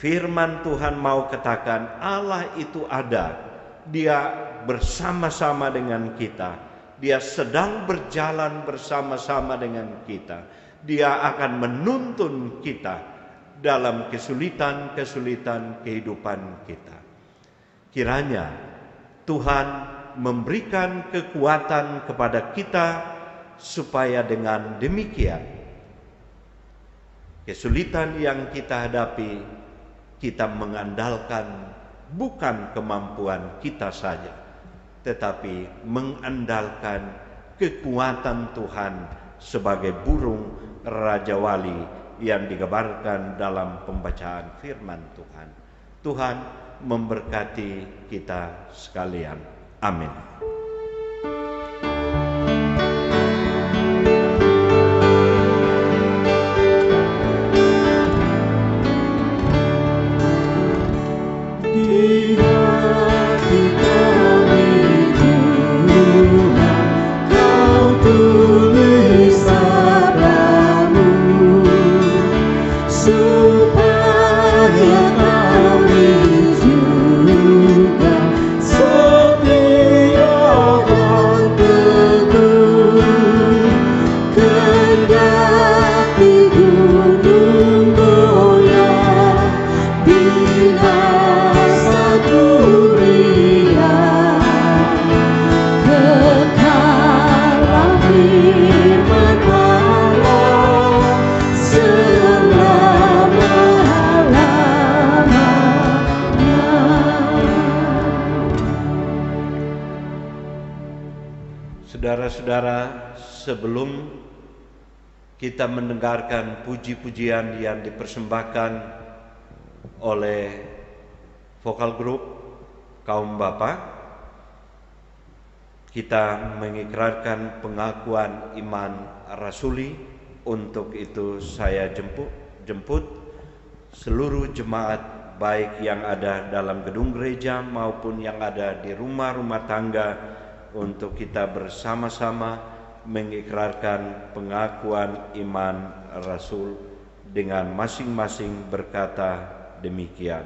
S3: firman Tuhan mau katakan Allah itu ada. Dia bersama-sama dengan kita. Dia sedang berjalan bersama-sama dengan kita. Dia akan menuntun kita dalam kesulitan-kesulitan kehidupan kita. Kiranya Tuhan memberikan kekuatan kepada kita supaya dengan demikian kesulitan yang kita hadapi, kita mengandalkan bukan kemampuan kita saja, tetapi mengandalkan kekuatan Tuhan sebagai burung Raja Wali yang digambarkan dalam pembacaan firman Tuhan. Tuhan memberkati kita sekalian. Amin. Saudara-saudara, sebelum kita mendengarkan puji-pujian yang dipersembahkan oleh vokal grup kaum Bapa, kita mengikrarkan pengakuan iman rasuli. Untuk itu saya jemput seluruh jemaat, baik yang ada dalam gedung gereja maupun yang ada di rumah-rumah tangga, untuk kita bersama-sama mengikrarkan pengakuan iman Rasul dengan masing-masing berkata demikian.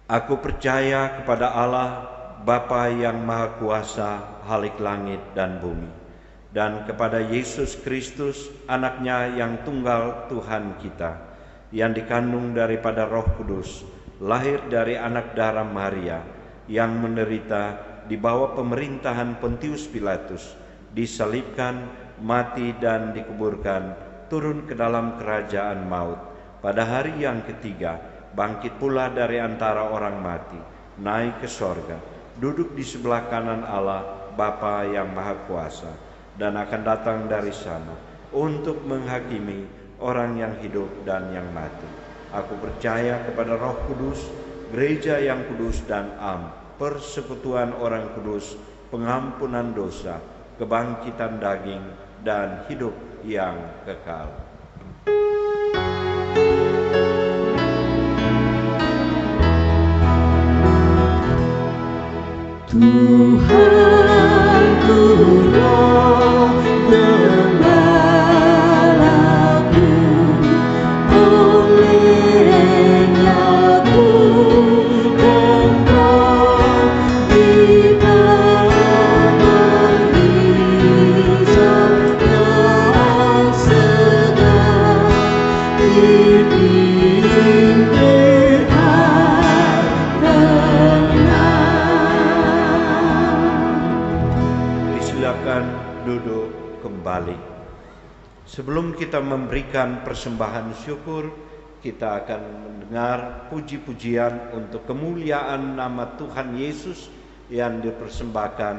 S3: Aku percaya kepada Allah, Bapa yang Maha Kuasa, Khalik langit dan bumi, dan kepada Yesus Kristus, Anaknya yang tunggal Tuhan kita, yang dikandung daripada Roh Kudus, lahir dari anak darah Maria, yang menderita di bawah pemerintahan Pontius Pilatus, disalibkan, mati dan dikuburkan, turun ke dalam kerajaan maut. Pada hari yang ketiga, bangkit pula dari antara orang mati, naik ke sorga, duduk di sebelah kanan Allah, Bapa yang Maha Kuasa, dan akan datang dari sana untuk menghakimi orang yang hidup dan yang mati. Aku percaya kepada Roh Kudus, gereja yang kudus dan am, persekutuan orang kudus, pengampunan dosa, kebangkitan daging, dan hidup yang kekal.
S5: Tuhanku, Roh Gembalaku, olehnya ku kembang di taman hijau yang segar, dipimpin air tenang.
S3: Silakan duduk kembali. Sebelum kita memberikan persembahan syukur, kita akan mendengar puji-pujian untuk kemuliaan nama Tuhan Yesus yang dipersembahkan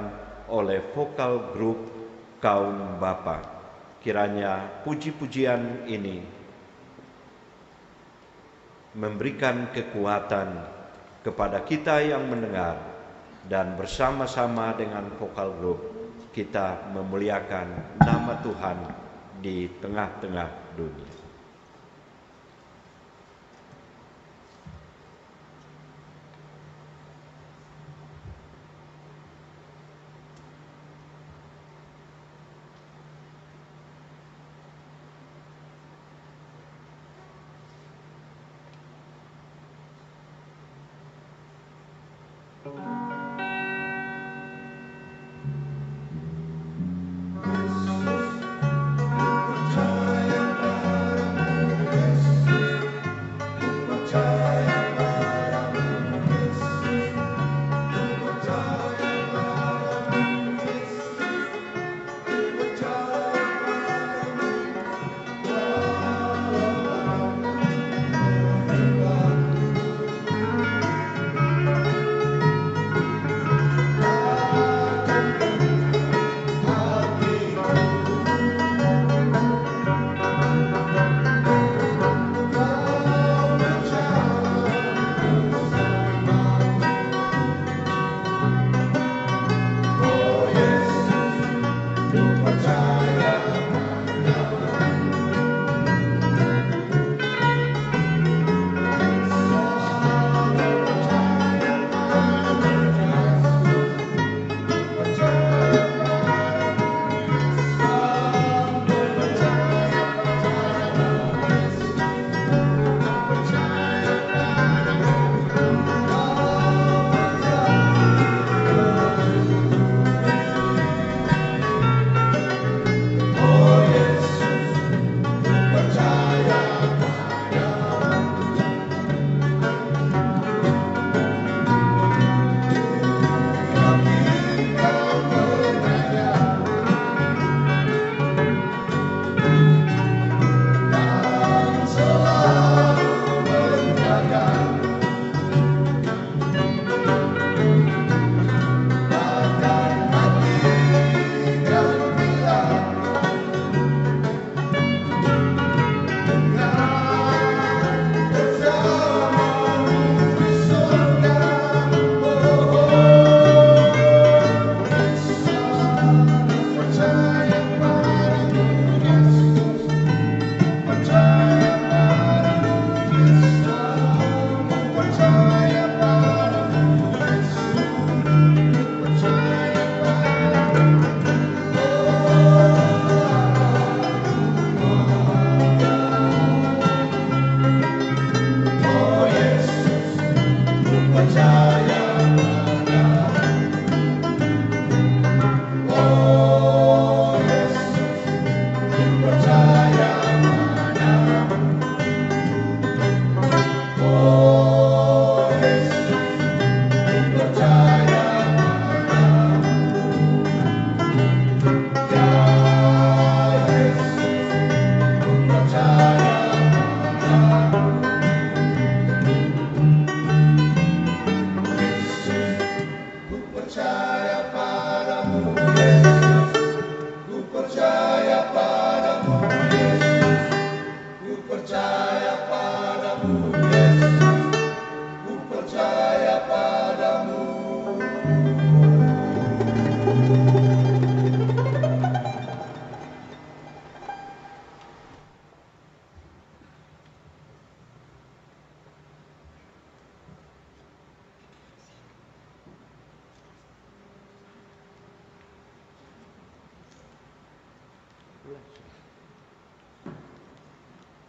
S3: oleh vokal grup Kaum Bapa. Kiranya puji-pujian ini memberikan kekuatan kepada kita yang mendengar, dan bersama-sama dengan vokal grup kita memuliakan nama Tuhan di tengah-tengah dunia.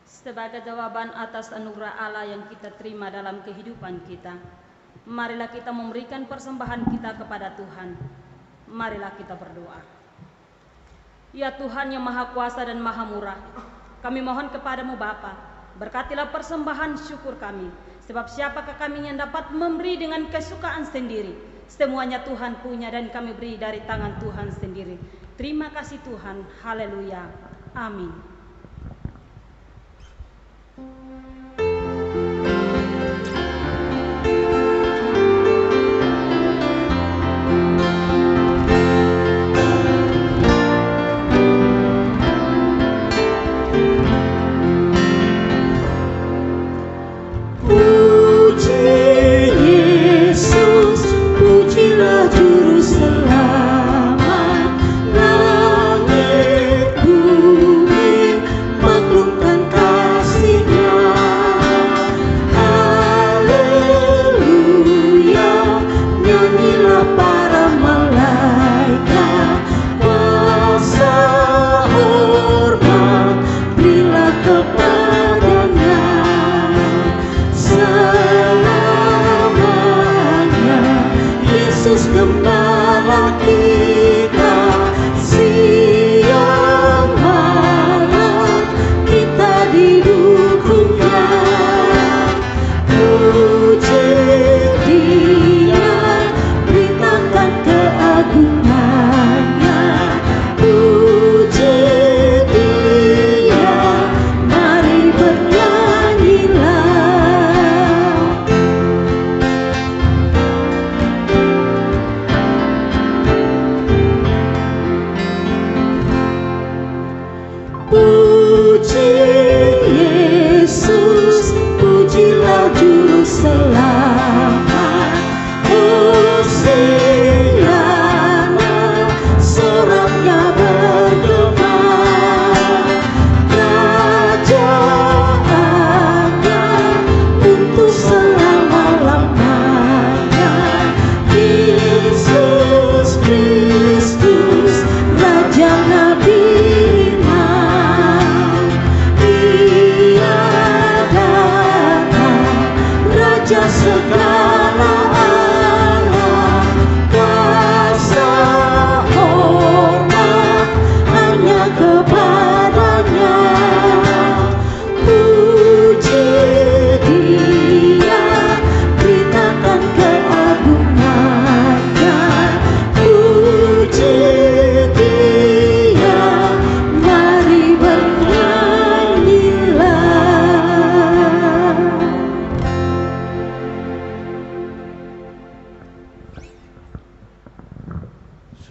S6: Sebagai jawaban atas anugerah Allah yang kita terima dalam kehidupan kita, marilah kita memberikan persembahan kita kepada Tuhan. Marilah kita berdoa. Ya Tuhan yang Maha Kuasa dan Maha Murah, kami mohon kepadamu Bapa, berkatilah persembahan syukur kami, sebab siapakah kami yang dapat memberi dengan kesukaan sendiri? Semuanya Tuhan punya dan kami beri dari tangan Tuhan sendiri. Terima kasih Tuhan. Haleluya. Amin.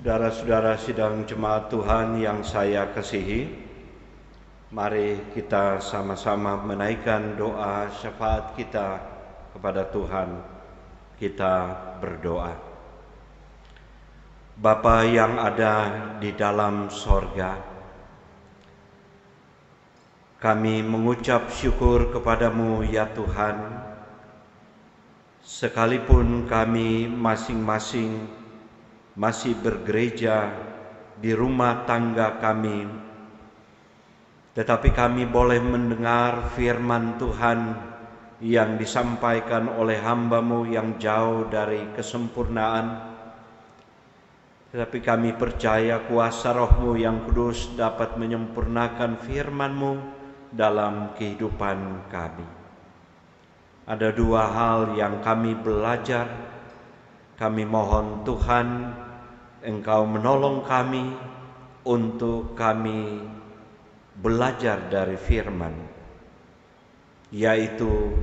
S3: Saudara-saudara sidang jemaat Tuhan yang saya kasihi, mari kita sama-sama menaikkan doa syafaat kita kepada Tuhan. Kita berdoa. Bapa yang ada di dalam sorga, kami mengucap syukur kepadamu ya Tuhan, sekalipun kami masing-masing masih bergereja di rumah tangga kami, tetapi kami boleh mendengar firman Tuhan yang disampaikan oleh hamba-Mu yang jauh dari kesempurnaan. Tetapi kami percaya kuasa Roh-Mu yang kudus dapat menyempurnakan firman-Mu dalam kehidupan kami. Ada dua hal yang kami belajar. Kami mohon Tuhan, Engkau menolong kami untuk kami belajar dari firman, yaitu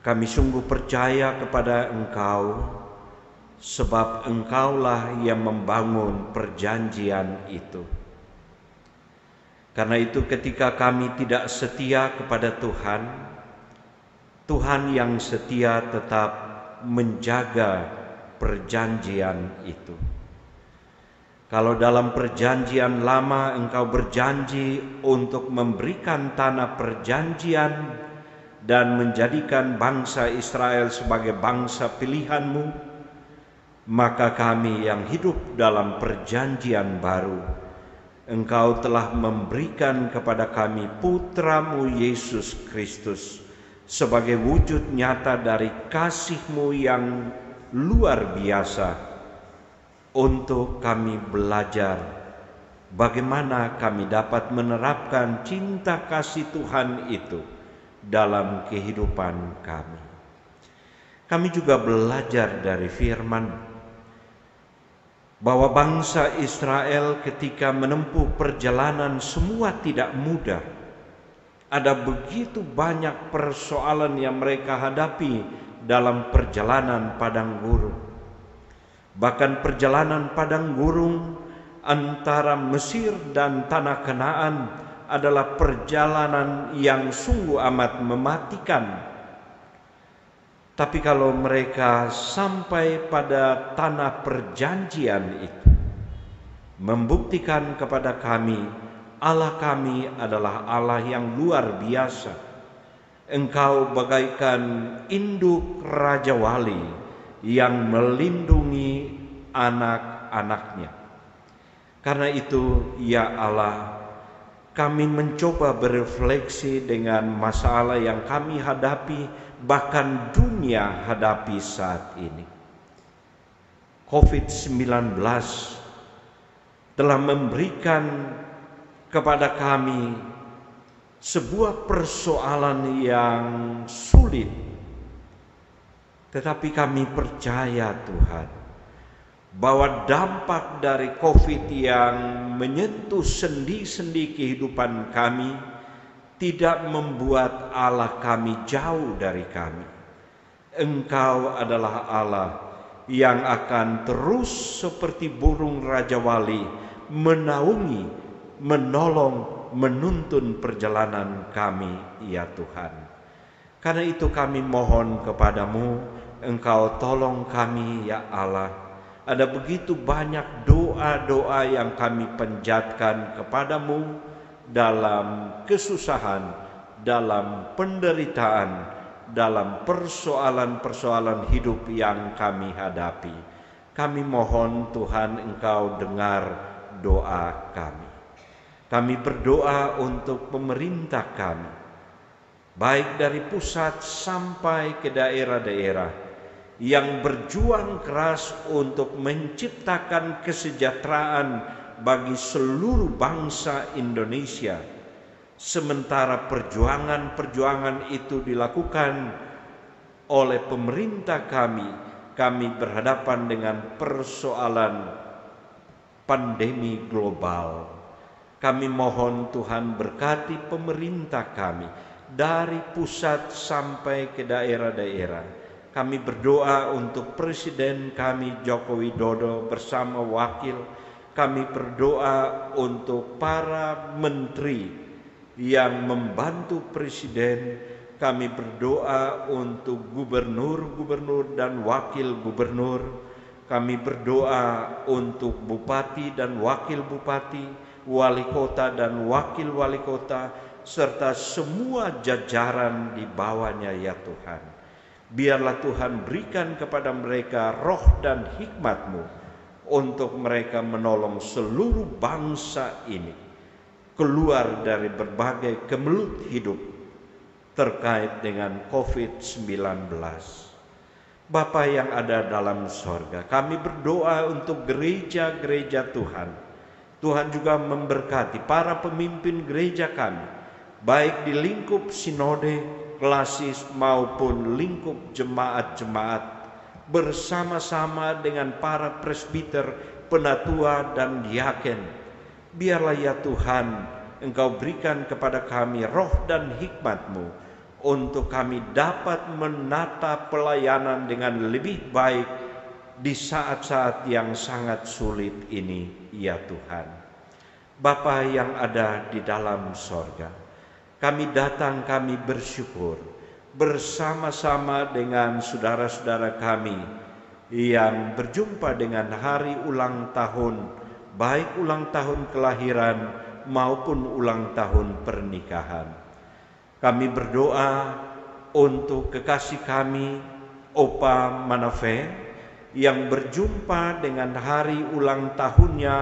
S3: kami sungguh percaya kepada Engkau, sebab Engkaulah yang membangun perjanjian itu. Karena itu ketika kami tidak setia kepada Tuhan, Tuhan yang setia tetap menjaga perjanjian itu. Kalau dalam perjanjian lama Engkau berjanji untuk memberikan tanah perjanjian dan menjadikan bangsa Israel sebagai bangsa pilihan-Mu, maka kami yang hidup dalam perjanjian baru Engkau telah memberikan kepada kami Putra-Mu Yesus Kristus sebagai wujud nyata dari kasih-Mu yang luar biasa untuk kami belajar bagaimana kami dapat menerapkan cinta kasih Tuhan itu dalam kehidupan kami. Kami juga belajar dari firman bahwa bangsa Israel ketika menempuh perjalanan semua tidak mudah. Ada begitu banyak persoalan yang mereka hadapi dalam perjalanan padang gurun. Bahkan perjalanan padang gurun antara Mesir dan Tanah Kanaan adalah perjalanan yang sungguh amat mematikan. Tapi kalau mereka sampai pada tanah perjanjian itu, membuktikan kepada kami, Allah kami adalah Allah yang luar biasa. Engkau bagaikan induk Raja Wali yang melindungi anak-anaknya. Karena itu, ya Allah, kami mencoba berefleksi dengan masalah yang kami hadapi, bahkan dunia hadapi saat ini. COVID-19 telah memberikan kepada kami sebuah persoalan yang sulit. Tetapi kami percaya Tuhan, bahwa dampak dari COVID yang menyentuh sendi-sendi kehidupan kami tidak membuat Allah kami jauh dari kami. Engkau adalah Allah yang akan terus seperti burung Raja Wali menaungi, menolong, menuntun perjalanan kami, ya Tuhan. Karena itu kami mohon kepadamu, Engkau tolong kami, ya Allah. Ada begitu banyak doa-doa yang kami panjatkan kepadamu dalam kesusahan, dalam penderitaan, dalam persoalan-persoalan hidup yang kami hadapi. Kami mohon Tuhan Engkau dengar doa kami. Kami berdoa untuk pemerintah kami, baik dari pusat sampai ke daerah-daerah, yang berjuang keras untuk menciptakan kesejahteraan bagi seluruh bangsa Indonesia. Sementara perjuangan-perjuangan itu dilakukan oleh pemerintah kami berhadapan dengan persoalan pandemi global. Kami mohon Tuhan berkati pemerintah kami dari pusat sampai ke daerah-daerah. Kami berdoa untuk Presiden kami Joko Widodo bersama wakil. Kami berdoa untuk para menteri yang membantu Presiden. Kami berdoa untuk gubernur-gubernur dan wakil gubernur. Kami berdoa untuk bupati dan wakil bupati, wali kota dan wakil wali kota, serta semua jajaran di bawahnya, ya Tuhan. Biarlah Tuhan berikan kepada mereka roh dan hikmat-Mu untuk mereka menolong seluruh bangsa ini keluar dari berbagai kemelut hidup terkait dengan COVID-19. Bapa yang ada dalam sorga, kami berdoa untuk gereja-gereja Tuhan. Tuhan juga memberkati para pemimpin gereja kami, baik di lingkup sinode, klasis maupun lingkup jemaat-jemaat, bersama-sama dengan para presbiter, penatua dan diaken. Biarlah ya Tuhan, Engkau berikan kepada kami roh dan hikmat-Mu untuk kami dapat menata pelayanan dengan lebih baik di saat-saat yang sangat sulit ini, ya Tuhan. Bapa yang ada di dalam sorga, kami datang, kami bersyukur bersama-sama dengan saudara-saudara kami yang berjumpa dengan hari ulang tahun, baik ulang tahun kelahiran maupun ulang tahun pernikahan. Kami berdoa untuk kekasih kami, Opa Manafe, yang berjumpa dengan hari ulang tahunnya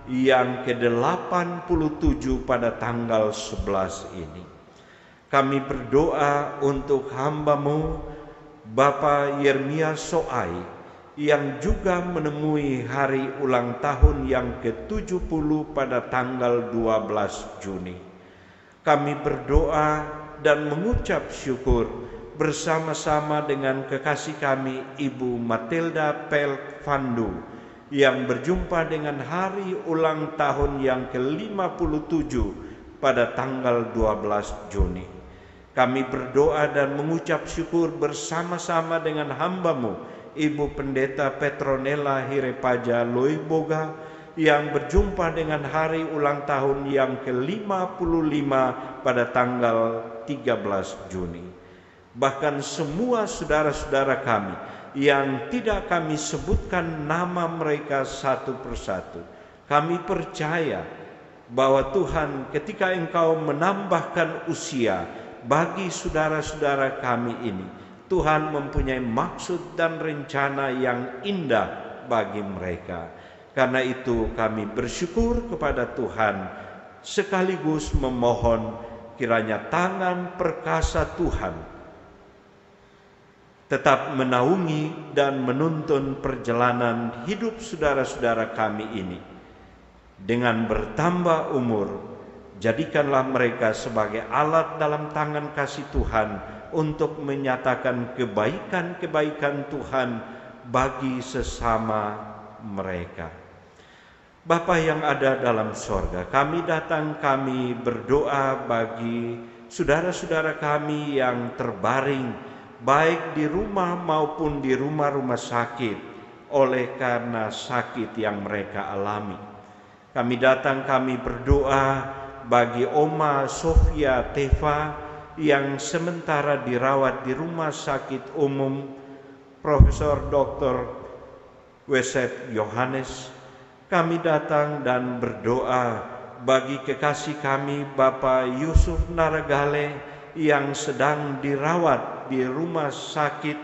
S3: yang ke-87 pada tanggal 11 ini. Kami berdoa untuk hamba-Mu Bapak Yeremia Soai yang juga menemui hari ulang tahun yang ke-70 pada tanggal 12 Juni. Kami berdoa dan mengucap syukur bersama-sama dengan kekasih kami Ibu Matilda Pelfandu yang berjumpa dengan hari ulang tahun yang ke-57 pada tanggal 12 Juni. Kami berdoa dan mengucap syukur bersama-sama dengan hamba-Mu Ibu Pendeta Petronella Hirepaja Loiboga yang berjumpa dengan hari ulang tahun yang ke-55 pada tanggal 13 Juni. Bahkan semua saudara-saudara kami yang tidak kami sebutkan nama mereka satu persatu, kami percaya bahwa Tuhan ketika Engkau menambahkan usia bagi saudara-saudara kami ini, Tuhan mempunyai maksud dan rencana yang indah bagi mereka. Karena itu kami bersyukur kepada Tuhan sekaligus memohon kiranya tangan perkasa Tuhan tetap menaungi dan menuntun perjalanan hidup saudara-saudara kami ini. Dengan bertambah umur, jadikanlah mereka sebagai alat dalam tangan kasih Tuhan untuk menyatakan kebaikan-kebaikan Tuhan bagi sesama mereka. Bapa yang ada dalam sorga, kami datang, kami berdoa bagi saudara-saudara kami yang terbaring baik di rumah maupun di rumah-rumah sakit oleh karena sakit yang mereka alami. Kami datang, kami berdoa bagi Oma Sofia Teva yang sementara dirawat di rumah sakit umum Profesor Dr. Wesep Yohanes. Kami datang dan berdoa bagi kekasih kami Bapak Yusuf Naragale yang sedang dirawat di rumah sakit.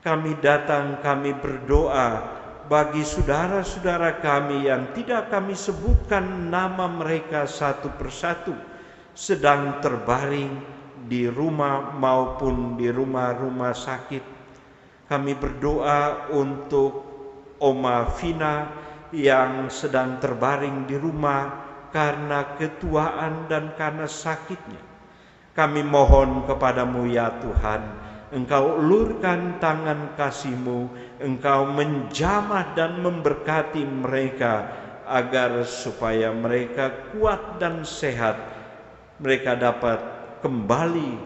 S3: Kami datang, kami berdoa bagi saudara-saudara kami yang tidak kami sebutkan nama mereka satu persatu, sedang terbaring di rumah maupun di rumah-rumah sakit. Kami berdoa untuk Oma Vina yang sedang terbaring di rumah karena ketuaan dan karena sakitnya. Kami mohon kepadamu ya Tuhan, Engkau ulurkan tangan kasih-Mu, Engkau menjamah dan memberkati mereka agar supaya mereka kuat dan sehat, mereka dapat kembali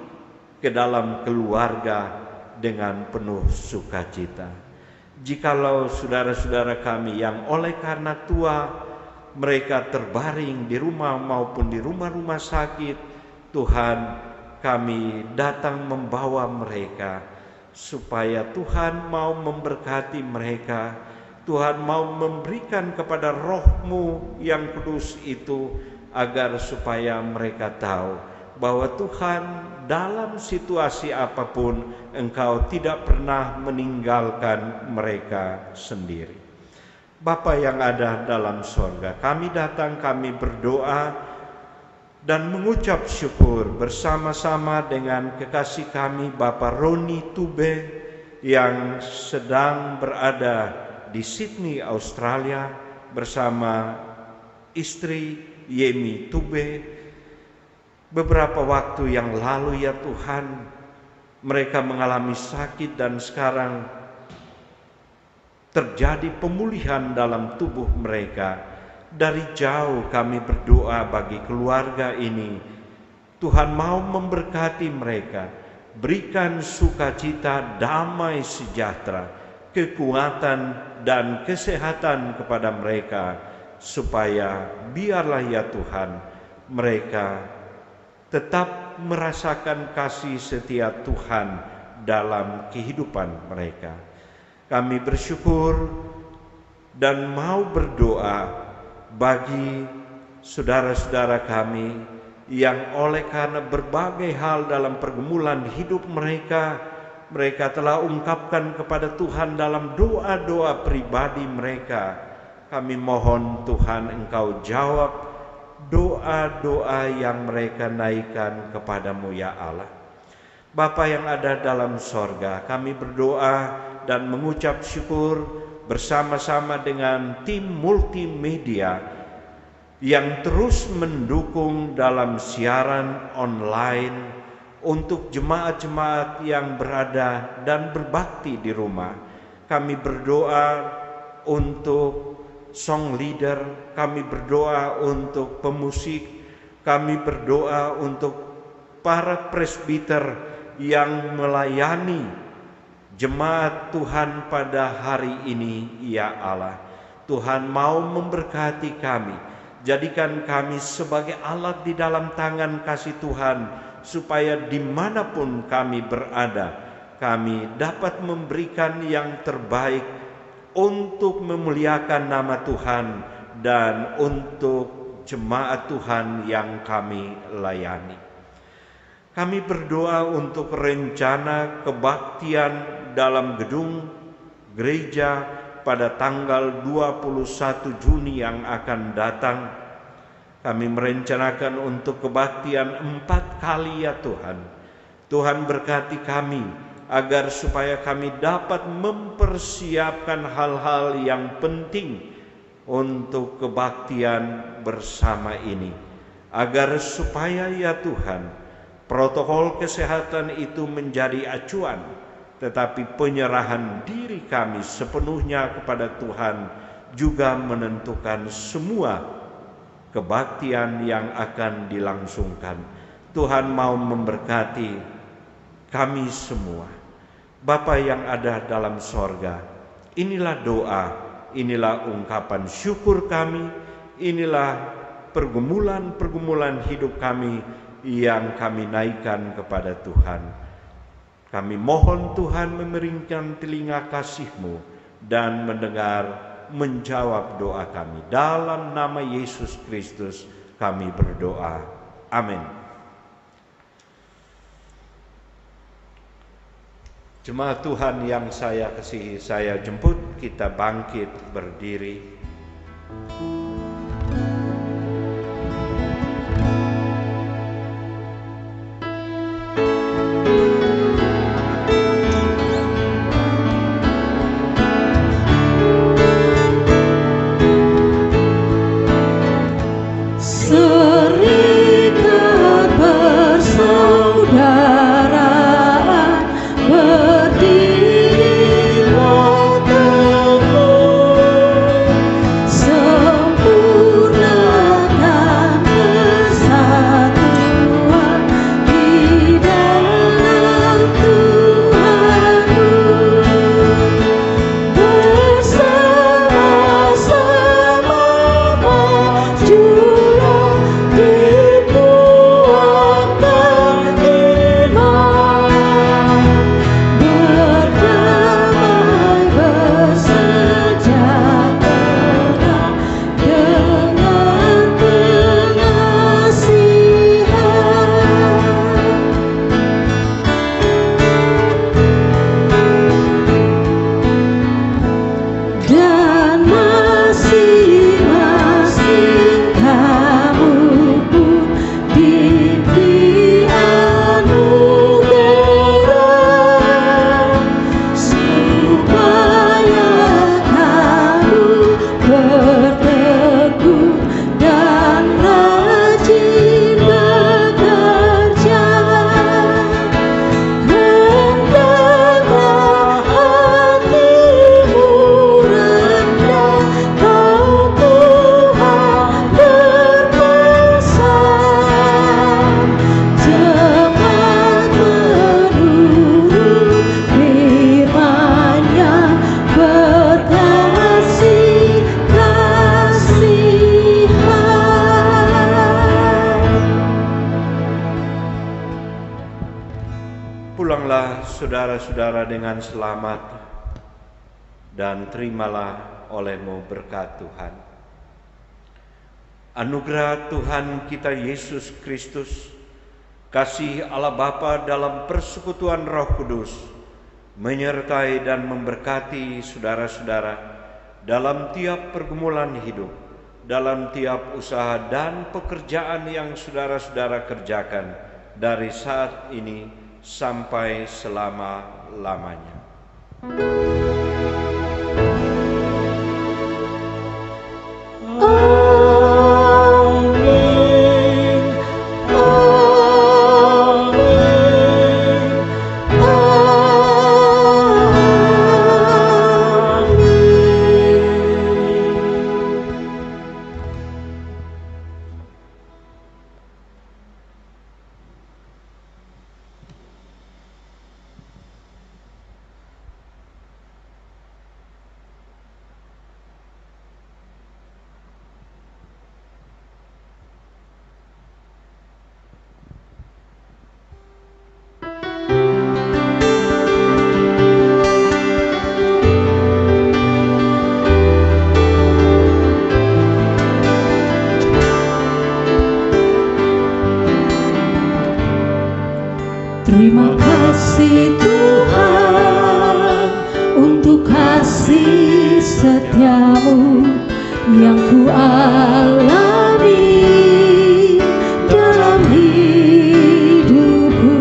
S3: ke dalam keluarga dengan penuh sukacita. Jikalau saudara-saudara kami yang oleh karena tua mereka terbaring di rumah maupun di rumah-rumah sakit, Tuhan, kami datang membawa mereka supaya Tuhan mau memberkati mereka. Tuhan mau memberikan kepada Roh-Mu yang kudus itu agar supaya mereka tahu bahwa Tuhan dalam situasi apapun Engkau tidak pernah meninggalkan mereka sendiri. Bapa yang ada dalam sorga, kami datang, kami berdoa dan mengucap syukur bersama-sama dengan kekasih kami Bapak Roni Tube yang sedang berada di Sydney, Australia bersama istri Yemi Tube. Beberapa waktu yang lalu ya Tuhan, mereka mengalami sakit dan sekarang terjadi pemulihan dalam tubuh mereka. Dari jauh kami berdoa bagi keluarga ini. Tuhan mau memberkati mereka, berikan sukacita, damai sejahtera, kekuatan dan kesehatan kepada mereka, supaya biarlah ya Tuhan mereka tetap merasakan kasih setia Tuhan dalam kehidupan mereka. Kami bersyukur dan mau berdoa bagi saudara-saudara kami yang oleh karena berbagai hal dalam pergumulan hidup mereka telah ungkapkan kepada Tuhan dalam doa-doa pribadi mereka. kami mohon Tuhan Engkau jawab doa-doa yang mereka naikkan kepadamu ya Allah. Bapa yang ada dalam sorga, kami berdoa dan mengucap syukur bersama-sama dengan tim multimedia yang terus mendukung dalam siaran online untuk jemaat-jemaat yang berada dan berbakti di rumah. Kami berdoa untuk song leader, kami berdoa untuk pemusik, kami berdoa untuk para presbiter yang melayani jemaat Tuhan pada hari ini ya Allah. Tuhan mau memberkati kami, jadikan kami sebagai alat di dalam tangan kasih Tuhan, supaya dimanapun kami berada, kami dapat memberikan yang terbaik untuk memuliakan nama Tuhan dan untuk jemaat Tuhan yang kami layani. Kami berdoa untuk rencana kebaktian dalam gedung gereja pada tanggal 21 Juni yang akan datang. Kami merencanakan untuk kebaktian 4 kali ya Tuhan. Tuhan berkati kami agar supaya kami dapat mempersiapkan hal-hal yang penting untuk kebaktian bersama ini. Agar supaya ya Tuhan, protokol kesehatan itu menjadi acuan, tetapi penyerahan diri kami sepenuhnya kepada Tuhan juga menentukan semua kebaktian yang akan dilangsungkan. Tuhan mau memberkati kami semua. Bapa yang ada dalam sorga, inilah doa, inilah ungkapan syukur kami, inilah pergumulan-pergumulan hidup kami yang kami naikkan kepada Tuhan. Kami mohon Tuhan memeringkan telinga kasih-Mu dan menjawab doa kami. Dalam nama Yesus Kristus kami berdoa. Amin. Jemaat Tuhan yang saya kasihi, saya jemput kita bangkit berdiri.
S5: Serikat persaudaraan berdirilah teguh, sempurnakan persatuan di dalam Tuhanmu. Bersama-sama majulah dikuatkan iman, berdamai bersejahtera dengan pengasihan. Dan masing-masing kamu pun diberi anugerah, supaya kamu bertekun dan rajin bekerja. Hendaklah hatimu rendah, kau Tuhan berpesan, cepat menurut firman-Nya, berkasih-kasihan.
S3: Pulanglah saudara-saudara dengan selamat dan terimalah olehmu berkat Tuhan. Anugerah Tuhan kita Yesus Kristus, kasih Allah Bapa dalam persekutuan Roh Kudus, menyertai dan memberkati saudara-saudara dalam tiap pergumulan hidup, dalam tiap usaha dan pekerjaan yang saudara-saudara kerjakan dari saat ini sampai selama-lamanya.
S5: Terima kasih Tuhan untuk kasih setiamu yang ku alami dalam hidupku.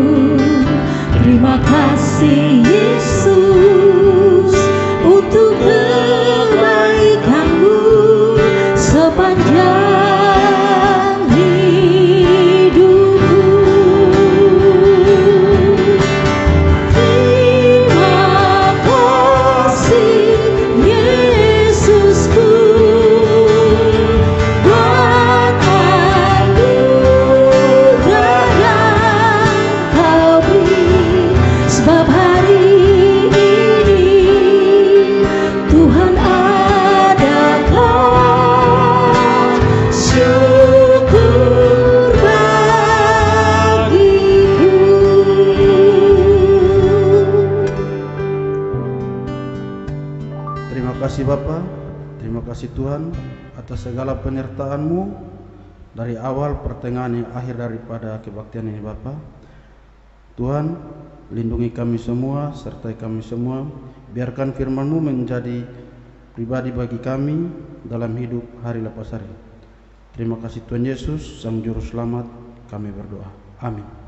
S5: Terima kasih Yesus untuk kebaikanmu sepanjang
S7: Bapa, terima kasih Tuhan atas segala penyertaan-Mu dari awal, pertengahan, yang akhir daripada kebaktian ini Bapa. Tuhan, lindungi kami semua, sertai kami semua, biarkan firman-Mu menjadi pribadi bagi kami dalam hidup hari lepas hari. Terima kasih Tuhan Yesus, Sang Juru Selamat, kami berdoa. Amin.